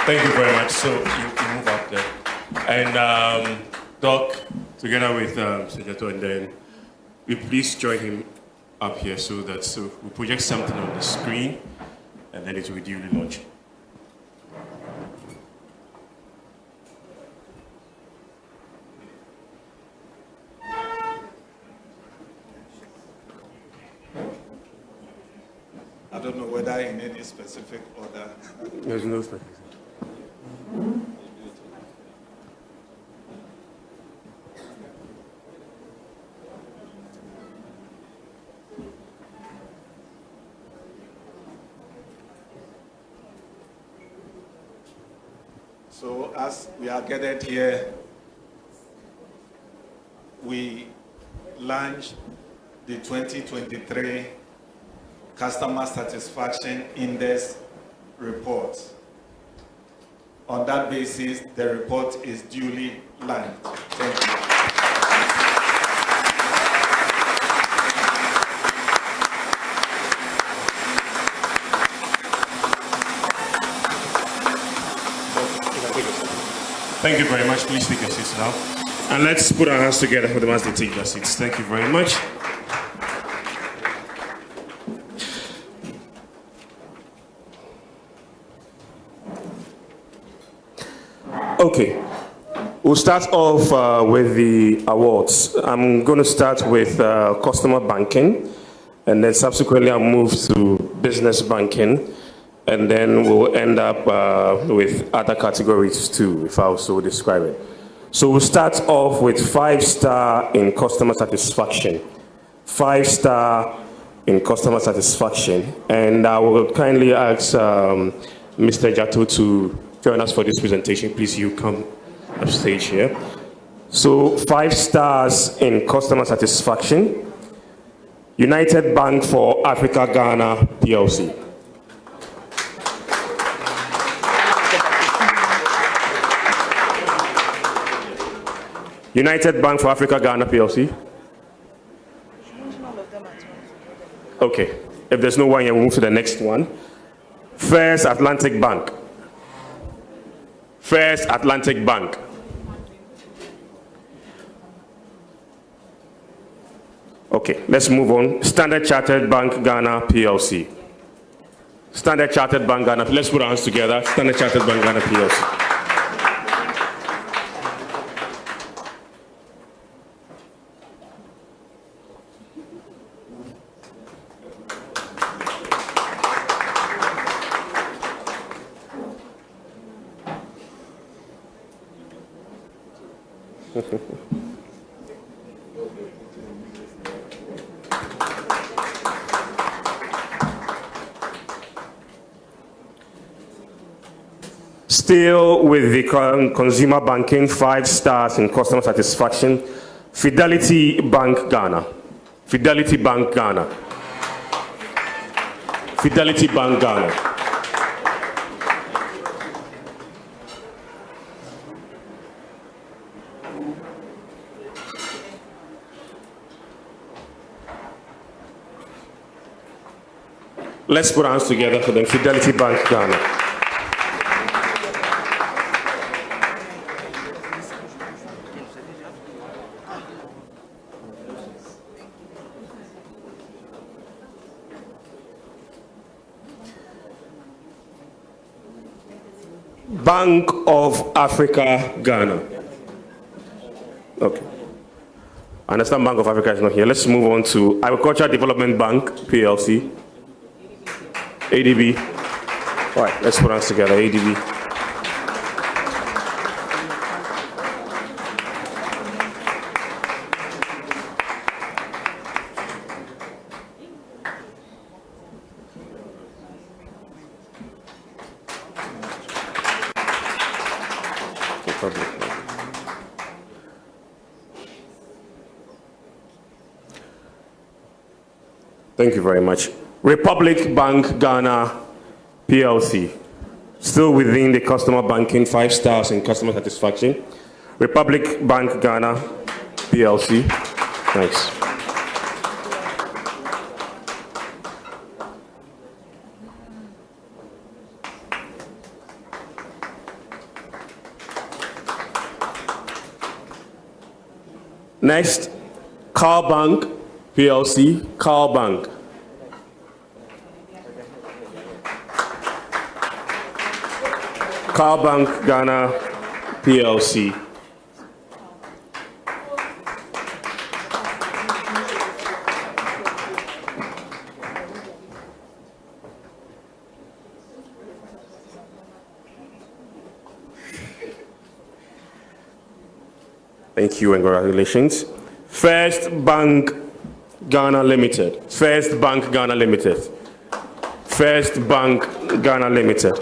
Thank you very much. So you move up there. And Doc, together with Sejato, and then we please join him up here so we project something on the screen and then it will be duly launched. I don't know whether in any specific order. There's no specific. So as we are gathered here, we launch the 2023 Customer Satisfaction Index report. On that basis, the report is duly launched. Thank you. Thank you very much. Please take your seats now. And let's put our hands together for them as they take their seats. Thank you very much. Okay, we'll start off with the awards. I'm going to start with customer banking, and then subsequently I'll move to business banking, and then we'll end up with other categories too, if I was so describe it. So we'll start off with 5-star in customer satisfaction. 5-star in customer satisfaction. And I will kindly ask Mr. Jato to join us for this presentation. Please, you come up stage here. So 5 stars in customer satisfaction. United Bank for Africa Ghana PLC. United Bank for Africa Ghana PLC. Okay, if there's no one here, we'll move to the next one. First Atlantic Bank. First Atlantic Bank. Okay, let's move on. Standard Chartered Bank Ghana PLC. Standard Chartered Bank Ghana. Let's put our hands together. Standard Chartered Bank Ghana PLC. Still with the consumer banking, 5 stars in customer satisfaction. Fidelity Bank Ghana. Fidelity Bank Ghana. Fidelity Bank Ghana. Let's put our hands together for them. Fidelity Bank Ghana. Bank of Africa Ghana. Okay. I understand Bank of Africa is not here. Let's move on to Agricultural Development Bank PLC. ADB. All right, let's put our hands together. ADB. Thank you very much. Republic Bank Ghana PLC. Still within the customer banking, 5 stars in customer satisfaction. Republic Bank Ghana PLC. Nice. Next, Car Bank PLC. Car Bank. Car Bank Ghana PLC. Thank you and congratulations. First Bank Ghana Limited. First Bank Ghana Limited. First Bank Ghana Limited.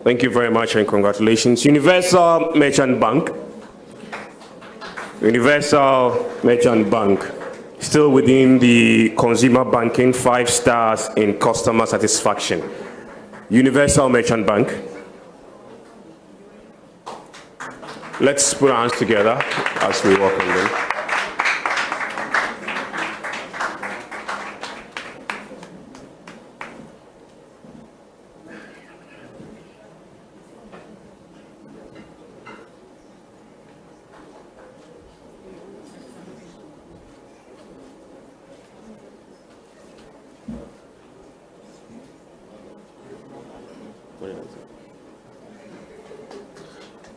Thank you very much and congratulations. Universal Merchant Bank. Universal Merchant Bank, still within the consumer banking, 5 stars in customer satisfaction. Universal Merchant Bank. Let's put our hands together as we welcome them.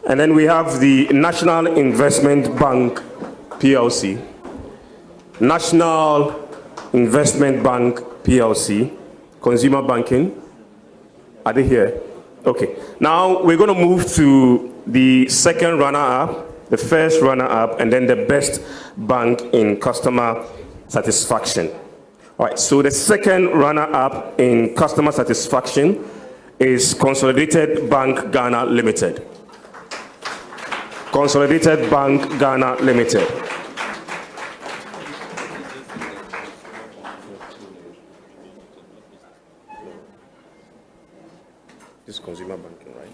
And then we have the National Investment Bank PLC. National Investment Bank PLC. Consumer banking. Are they here? Okay. Now we're going to move to the second runner-up, the first runner-up, and then the best bank in customer satisfaction. All right. So the second runner-up in customer satisfaction is Consolidated Bank Ghana Limited. Consolidated Bank Ghana Limited. This is consumer banking, right?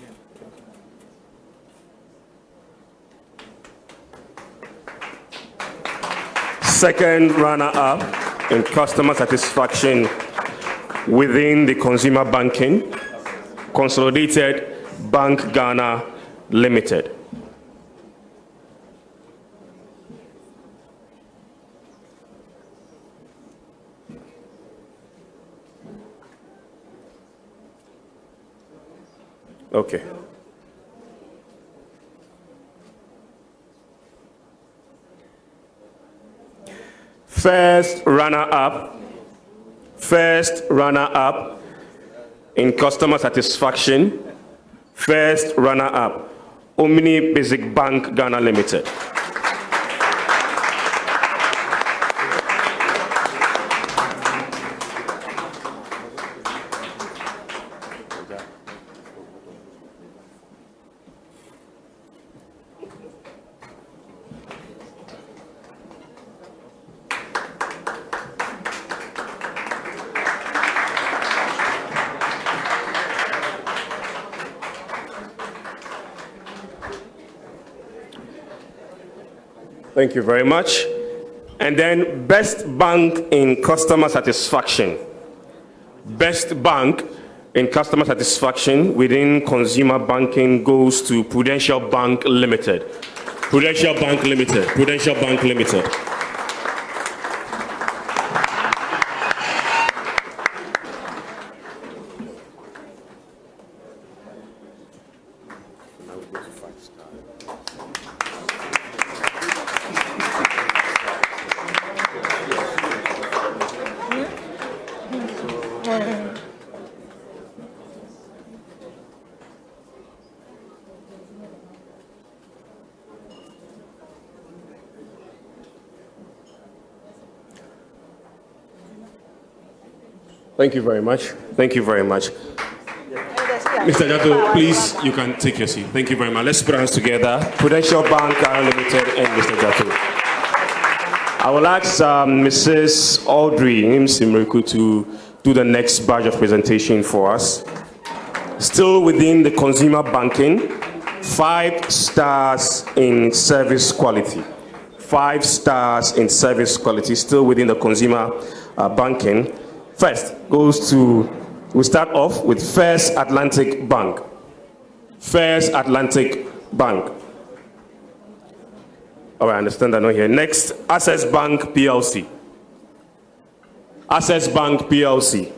Second runner-up in customer satisfaction within the consumer banking, Consolidated Bank Ghana Limited. Okay. First runner-up in customer satisfaction, first runner-up, Omni Basic Bank Ghana Limited. Thank you very much. And then best bank in customer satisfaction. Best bank in customer satisfaction within consumer banking goes to Prudential Bank Limited. Prudential Bank Limited. Prudential Bank Limited. Thank you very much. Thank you very much. Mr. Jato, please, you can take your seat. Thank you very much. Let's put our hands together. Prudential Bank Ghana Limited and Mr. Jato. I will ask Mrs. Audrey Simriku to do the next batch of presentation for us. Still within the consumer banking, 5 stars in service quality. 5 stars in service quality, still within the consumer banking. First goes to, we start off with First Atlantic Bank. First Atlantic Bank. All right, I understand that not here. Next, Access Bank PLC. Access Bank PLC.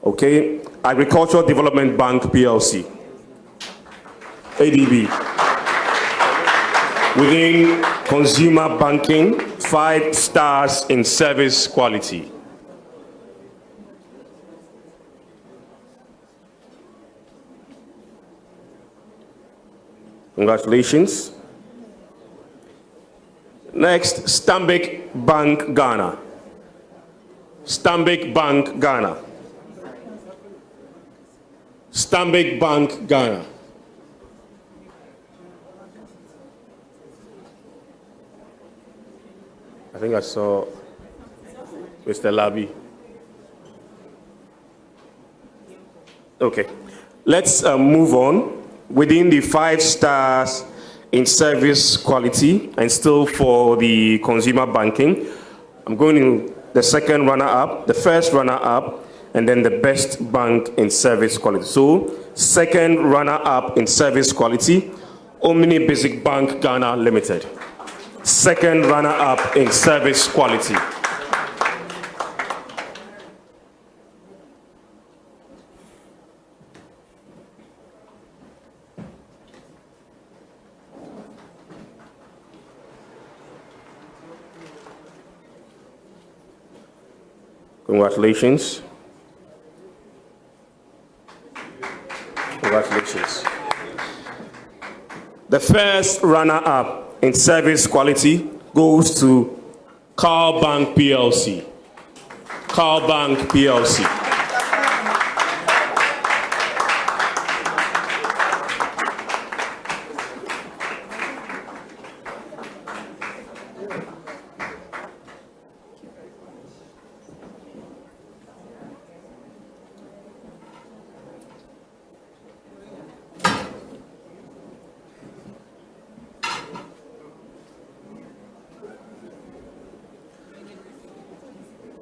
Okay, Agricultural Development Bank PLC. ADB. Within consumer banking, 5 stars in service quality. Congratulations. Next, Stanbic Bank Ghana. Stanbic Bank Ghana. Stanbic Bank Ghana. think I saw Mr. Labi. Okay, let's move on. Within the 5 stars in service quality and still for the consumer banking, I'm going to the second runner-up, the first runner-up, and then the best bank in service quality. So, second runner-up in service quality, Omni Basic Bank Ghana Limited. Second runner-up in service quality. Congratulations. Congratulations. The first runner-up in service quality goes to Carl Bank PLC. Carl Bank PLC.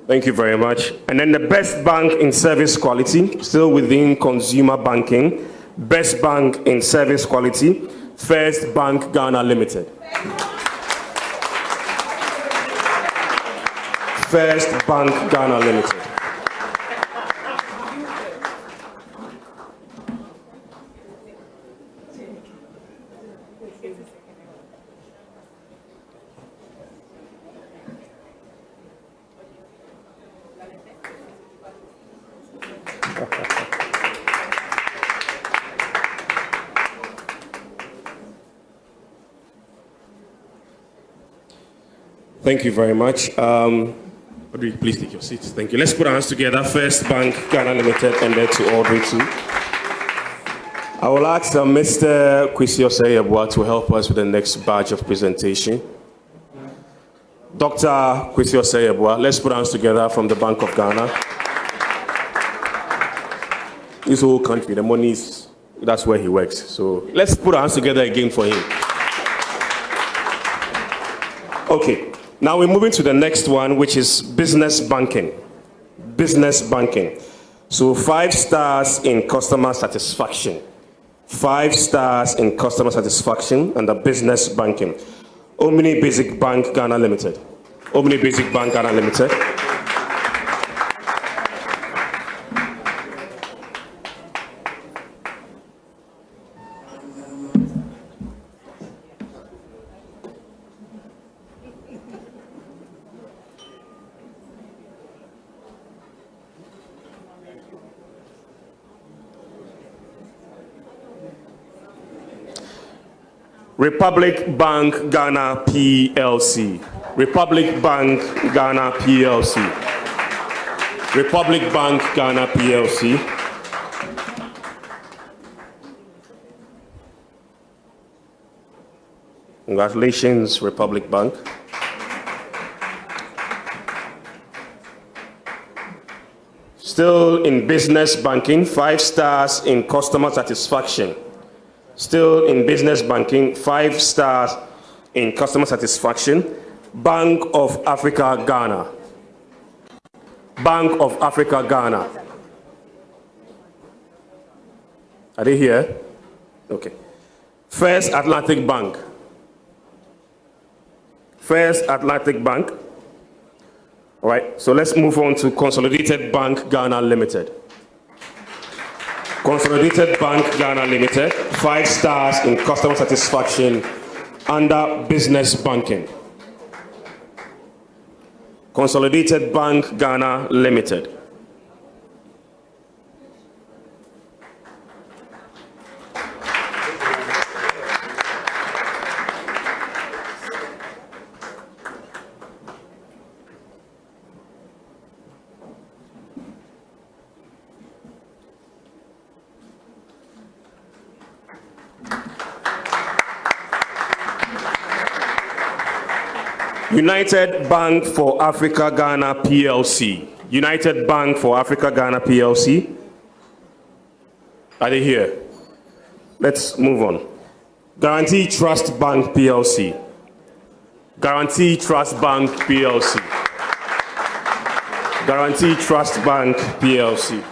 Thank you very much. And then the best bank in service quality, still within consumer banking, best bank in service quality, First Bank Ghana Limited. First Bank Ghana Limited. Thank you very much. Audrey, please take your seats. Thank you. Let's put our hands together. First Bank Ghana Limited, and then to Audrey too. I will ask Mr. Kwesi Osei-Yeboah to help us with the next batch of presentation. Dr. Kwesi Osei-Yeboah, let's put our hands together from the Bank of Ghana. This whole country, the money is, that's where he works. So let's put our hands together again for him. Okay. Now we're moving to the next one, which is business banking. Business banking. So 5 stars in customer satisfaction. 5 stars in customer satisfaction under business banking. Omni Basic Bank Ghana Limited. Omni Basic Bank Ghana Limited. Republic Bank Ghana PLC. Republic Bank Ghana PLC. Republic Bank Ghana PLC. Congratulations, Republic Bank. Still in business banking, 5 stars in customer satisfaction. Still in business banking, 5 stars in customer satisfaction. Bank of Africa, Ghana. Bank of Africa, Ghana. Are they here? Okay. First Atlantic Bank. First Atlantic Bank. All right, so let's move on to Consolidated Bank Ghana Limited. Consolidated Bank Ghana Limited, 5 stars in customer satisfaction under business banking. Consolidated Bank Ghana Limited. United Bank for Africa Ghana PLC. United Bank for Africa Ghana PLC. Are they here? Let's move on. Guarantee Trust Bank PLC. Guarantee Trust Bank PLC. Guarantee Trust Bank PLC.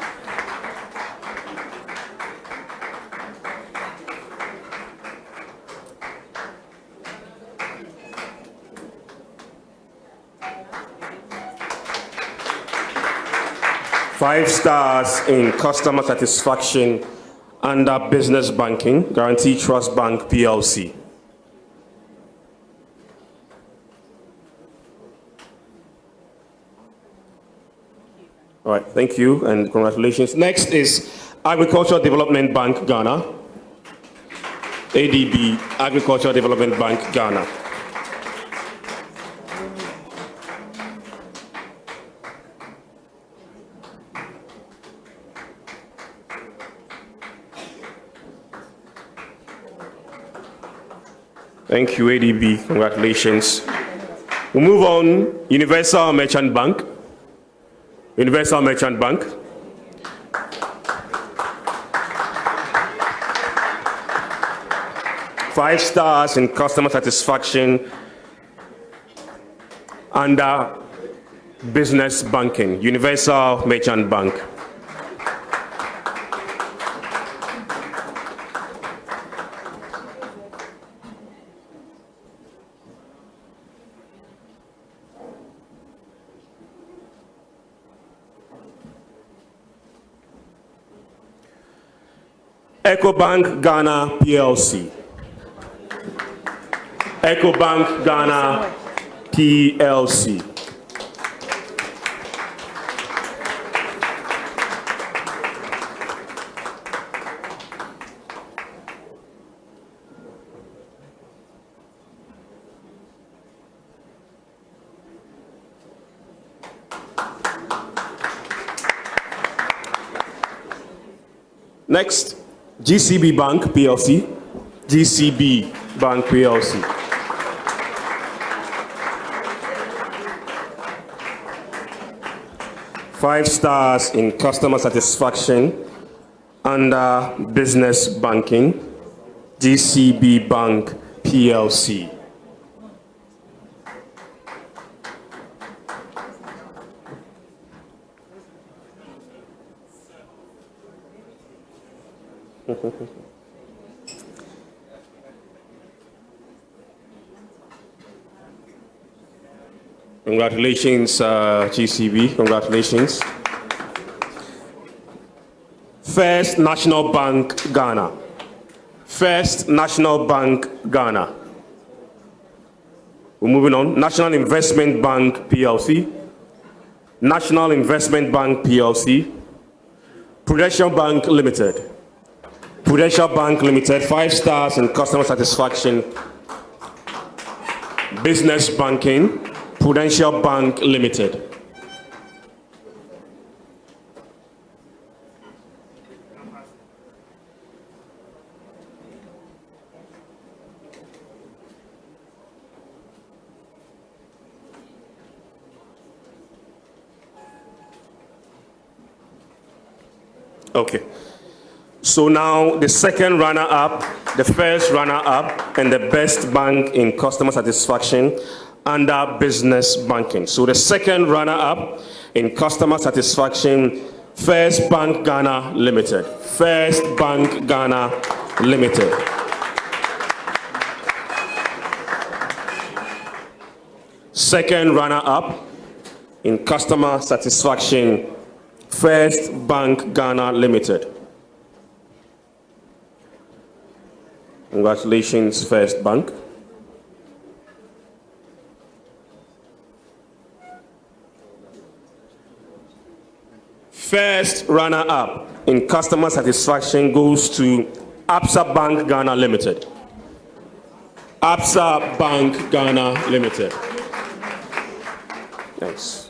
Five stars in customer satisfaction under business banking. Guarantee Trust Bank PLC. All right, thank you and congratulations. Next is Agricultural Development Bank Ghana. ADB, Agricultural Development Bank Ghana. Thank you, ADB. Congratulations. We'll move on. Universal Merchant Bank. Universal Merchant Bank. Five stars in customer satisfaction under business banking. Universal Merchant Bank. EcoBank Ghana PLC. EcoBank Ghana PLC. Next, GCB Bank PLC. GCB Bank PLC. Five stars in customer satisfaction under business banking. GCB Bank PLC. Congratulations, GCB. Congratulations. First National Bank Ghana. First National Bank Ghana. We're moving on. National Investment Bank PLC. National Investment Bank PLC. Prudential Bank Limited. Prudential Bank Limited. Five stars in customer satisfaction. Business banking. Prudential Bank Limited. Okay. So now the second runner-up, the first runner-up, and the best bank in customer satisfaction under business banking. So the second runner-up in customer satisfaction, First Bank Ghana Limited. First Bank Ghana Limited. Second runner-up in customer satisfaction, First Bank Ghana Limited. Congratulations, First Bank. First runner-up in customer satisfaction goes to Absa Bank Ghana Limited. Absa Bank Ghana Limited. Thanks.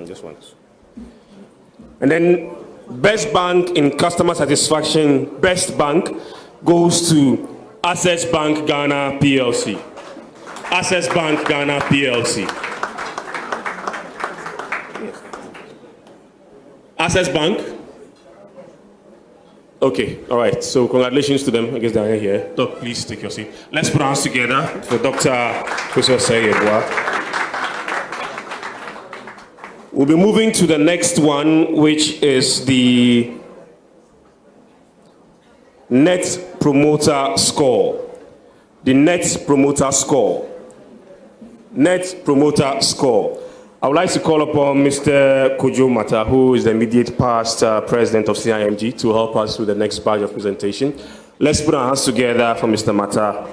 This one. And then Best Bank in customer satisfaction, Best Bank goes to Access Bank Ghana PLC. Access Bank Ghana PLC. Access Bank? Okay, all right. So congratulations to them. I guess they're here. Doc, please take your seat. Let's put our hands together for Dr. Joseph Sayedwa. We'll be moving to the next one, which is the Net Promoter Score. The Net Promoter Score. Net Promoter Score. I would like to call upon Mr. Kojo Mata, who is the immediate past president of CIMG, to help us with the next batch of presentation. Let's put our hands together for Mr. Mata,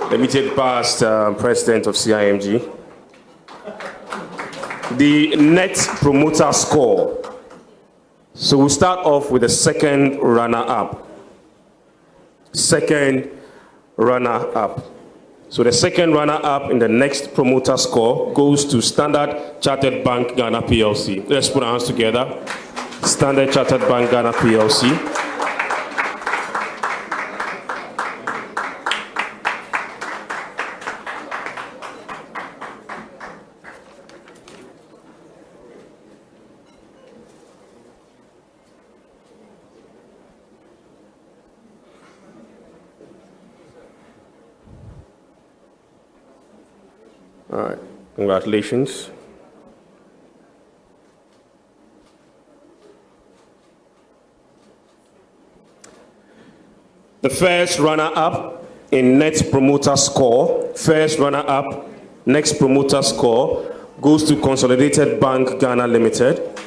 the immediate past president of CIMG. The Net Promoter Score. So we'll start off with the second runner-up. Second runner-up. So the second runner-up in the Next Promoter Score goes to Standard Chartered Bank Ghana PLC. Let's put our hands together. Standard Chartered Bank Ghana PLC. All right, congratulations. The first runner-up in Net Promoter Score, first runner-up, Next Promoter Score, goes to Consolidated Bank Ghana Limited.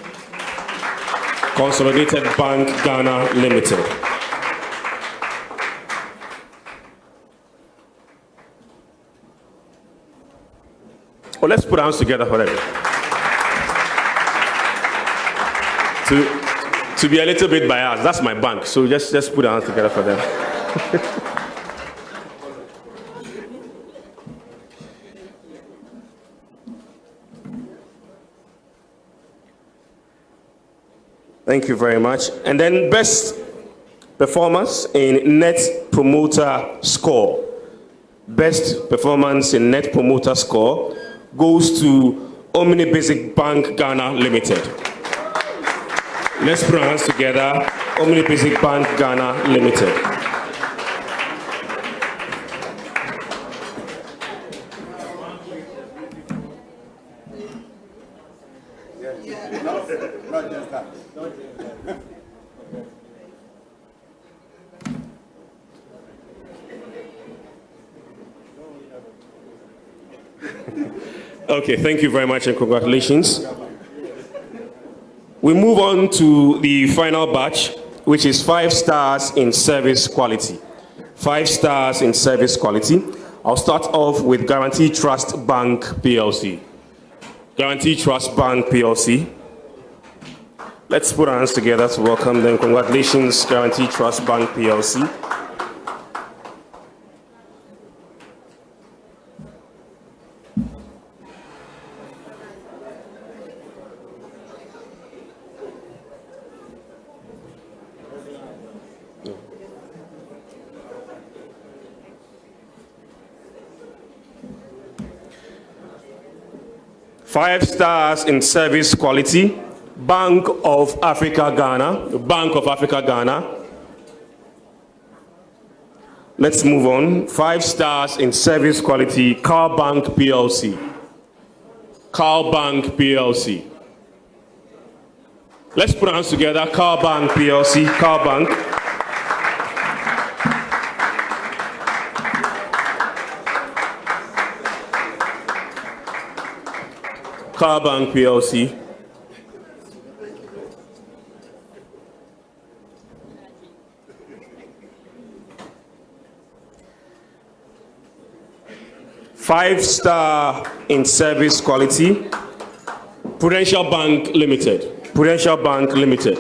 Consolidated Bank Ghana Limited. Well, let's put our hands together for that. To be a little bit biased, that's my bank, so just put our hands together for them. Thank you very much. And then best performance in Net Promoter Score. Best performance in Net Promoter Score goes to Omni Basic Bank Ghana Limited. Let's put our hands together. Omni Basic Bank Ghana Limited. Okay, thank you very much and congratulations. We move on to the final batch, which is 5 stars in service quality. 5 stars in service quality. I'll start off with Guarantee Trust Bank PLC. Guarantee Trust Bank PLC. Let's put our hands together to welcome them. Congratulations, Guarantee Trust Bank PLC. Five stars in service quality, Bank of Africa Ghana, Bank of Africa Ghana. Let's move on. 5 stars in service quality, Car Bank PLC. Car Bank PLC. Let's put our hands together. Car Bank PLC, Car Bank. Car Bank PLC. Five-star in service quality, Prudential Bank Limited. Prudential Bank Limited.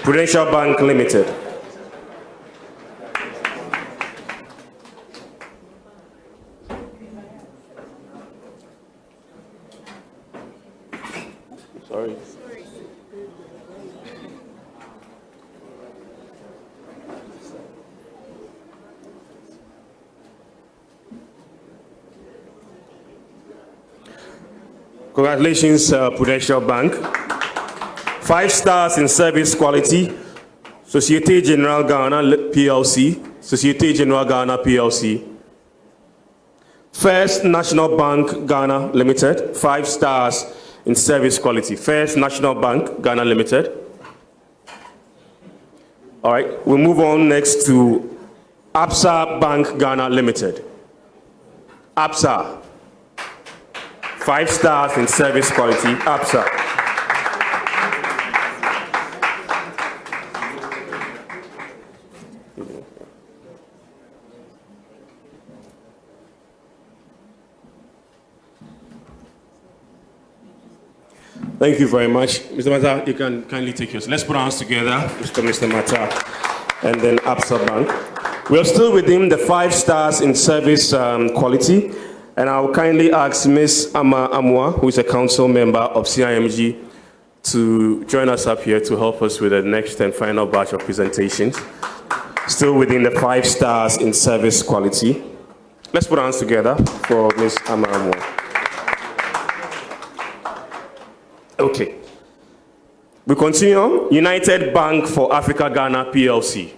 Prudential Bank Limited. Congratulations, Prudential Bank. 5 stars in service quality. Société Générale Ghana PLC. Société Générale Ghana PLC. First National Bank Ghana Limited. 5 stars in service quality. First National Bank Ghana Limited. All right, we'll move on next to Absa Bank Ghana Limited. Absa. 5 stars in service quality. Absa. Thank you very much. Mr. Mata, you can kindly take yours. Let's put our hands together, Mr. Mata, and then Absa Bank. We are still within the 5 stars in service quality, and I'll kindly ask Ms. Ama Amwa, who is a council member of CIMG, to join us up here to help us with the next and final batch of presentations. Still within the 5 stars in service quality. Let's put our hands together for Ms. Ama Amwa. Okay. We continue. United Bank for Africa Ghana PLC.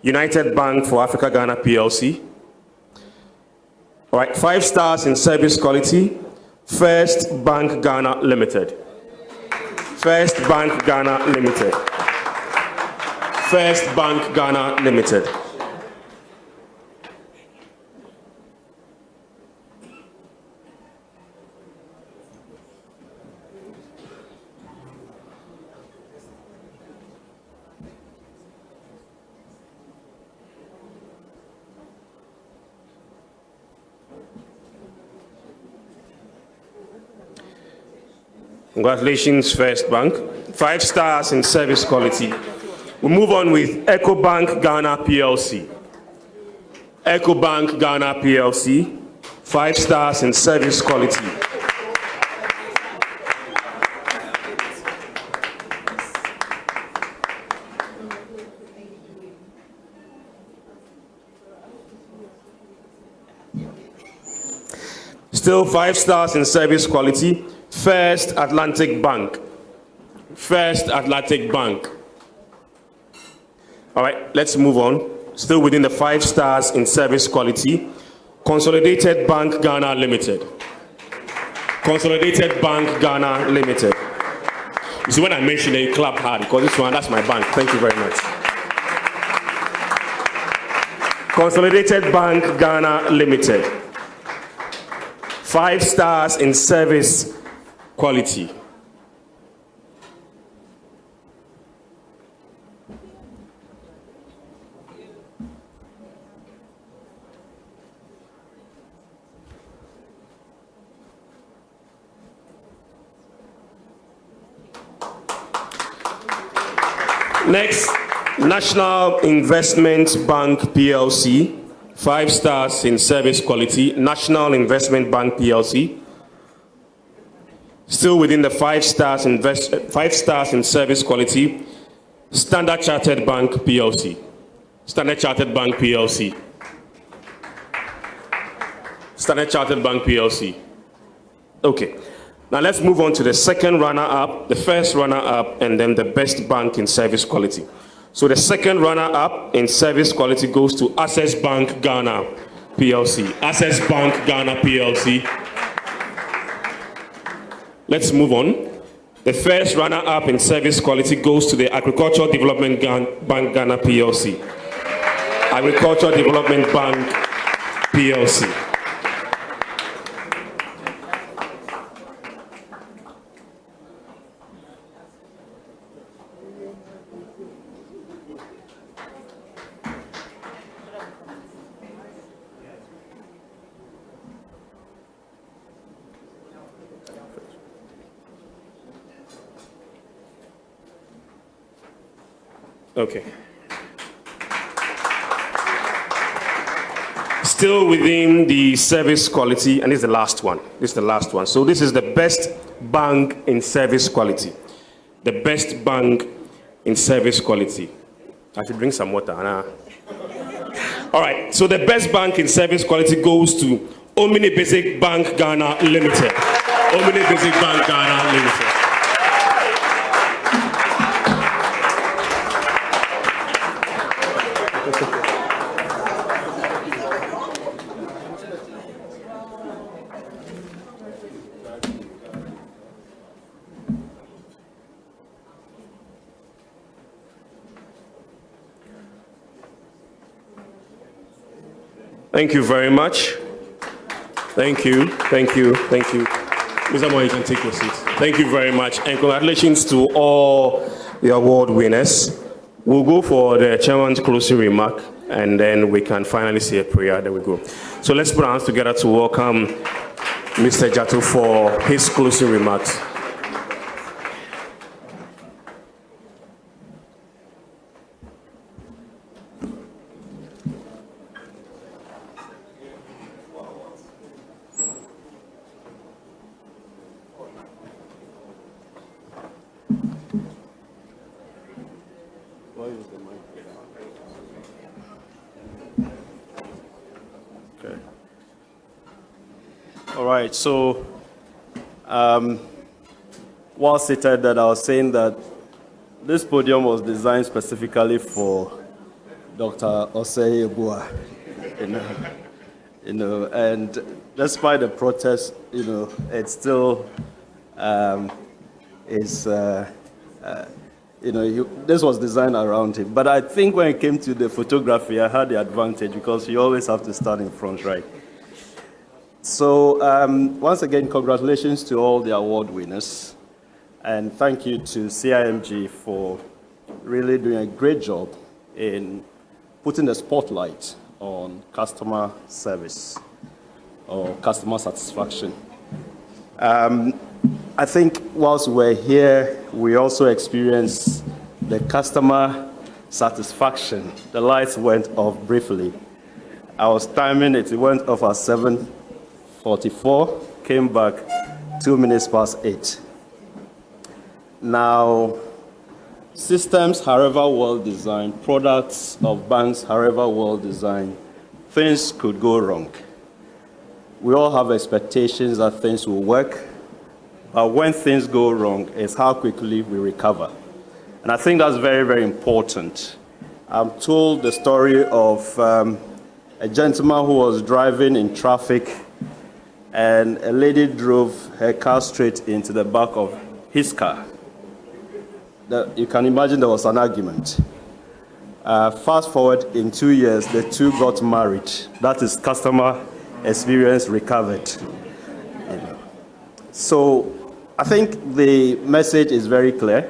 United Bank for Africa Ghana PLC. All right, 5 stars in service quality. First Bank Ghana Limited. First Bank Ghana Limited. First Bank Ghana Limited. Congratulations, First Bank. 5 stars in service quality. We move on with EcoBank Ghana PLC. EcoBank Ghana PLC. 5 stars in service quality. Still 5 stars in service quality. First Atlantic Bank. First Atlantic Bank. All right, let's move on. Still within the 5 stars in service quality. Consolidated Bank Ghana Limited. Consolidated Bank Ghana Limited. You see, when I mention it, you clap hard because this one, that's my bank. Thank you very much. Consolidated Bank Ghana Limited. 5 stars in service quality. Next, National Investment Bank PLC. 5 stars in service quality. National Investment Bank PLC. Still within the 5 stars in service quality. Standard Chartered Bank PLC. Standard Chartered Bank PLC. Standard Chartered Bank PLC. Okay. Now let's move on to the second runner-up, the first runner-up, and then the best bank in service quality. So the second runner-up in service quality goes to Access Bank Ghana PLC. Access Bank Ghana PLC. Let's move on. The first runner-up in service quality goes to the Agricultural Development Bank Ghana PLC. Agricultural Development Bank PLC. Okay. Still within the service quality, and this is the last one. This is the last one. So this is the best bank in service quality. The best bank in service quality. I should bring some water. All right. So the best bank in service quality goes to Omni Basic Bank Ghana Limited. Omni Basic Bank Ghana Limited. Thank you very much. Thank you, thank you, thank you. Mr. Moore, you can take your seat. Thank you very much, and congratulations to all the award winners. We'll go for the chairman's closing remark, and then we can finally say a prayer, then we go. So let's put our hands together to welcome Mr. Jato for his closing remarks. All right, so while seated, that I was saying that this podium was designed specifically for Dr. Osei Ebua, and despite the protest, it still is, this was designed around him. But I think when it came to the photography, I had the advantage because you always have to stand in front, right? So once again, congratulations to all the award winners. And thank you to CIMG for really doing a great job in putting the spotlight on customer service or customer satisfaction. I think whilst we're here, we also experienced the customer satisfaction. The lights went off briefly. I was timing it, it went off at 7:44, came back 2 minutes past 8. Now, systems, however well designed, products of banks, however well designed, things could go wrong. We all have expectations that things will work, but when things go wrong, it's how quickly we recover. And I think that's very, very important. I'm told the story of a gentleman who was driving in traffic, and a lady drove her car straight into the back of his car. You can imagine there was an argument. Fast forward in 2 years, the two got married. That is customer experience recovered. So I think the message is very clear.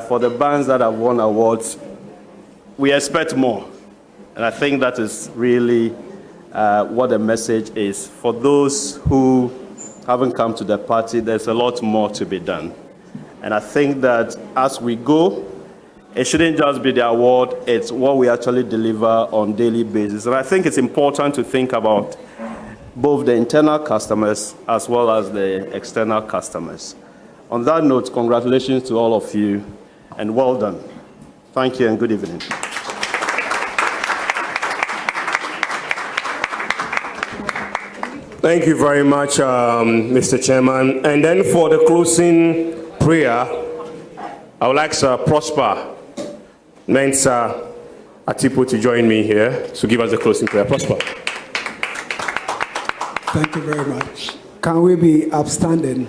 For the banks that have won awards, we expect more. And I think that is really what the message is. For those who haven't come to the party, there's a lot more to be done. And I think that as we go, it shouldn't just be the award, it's what we actually deliver on a daily basis. And I think it's important to think about both the internal customers as well as the external customers. On that note, congratulations to all of you, and well done. Thank you and good evening. Thank you very much, Mr. Chairman. And then for the closing prayer, I would like Sir Prosper Mensah Atipo to join me here to give us the closing prayer. Prosper. Thank you very much. Can we be upstanding?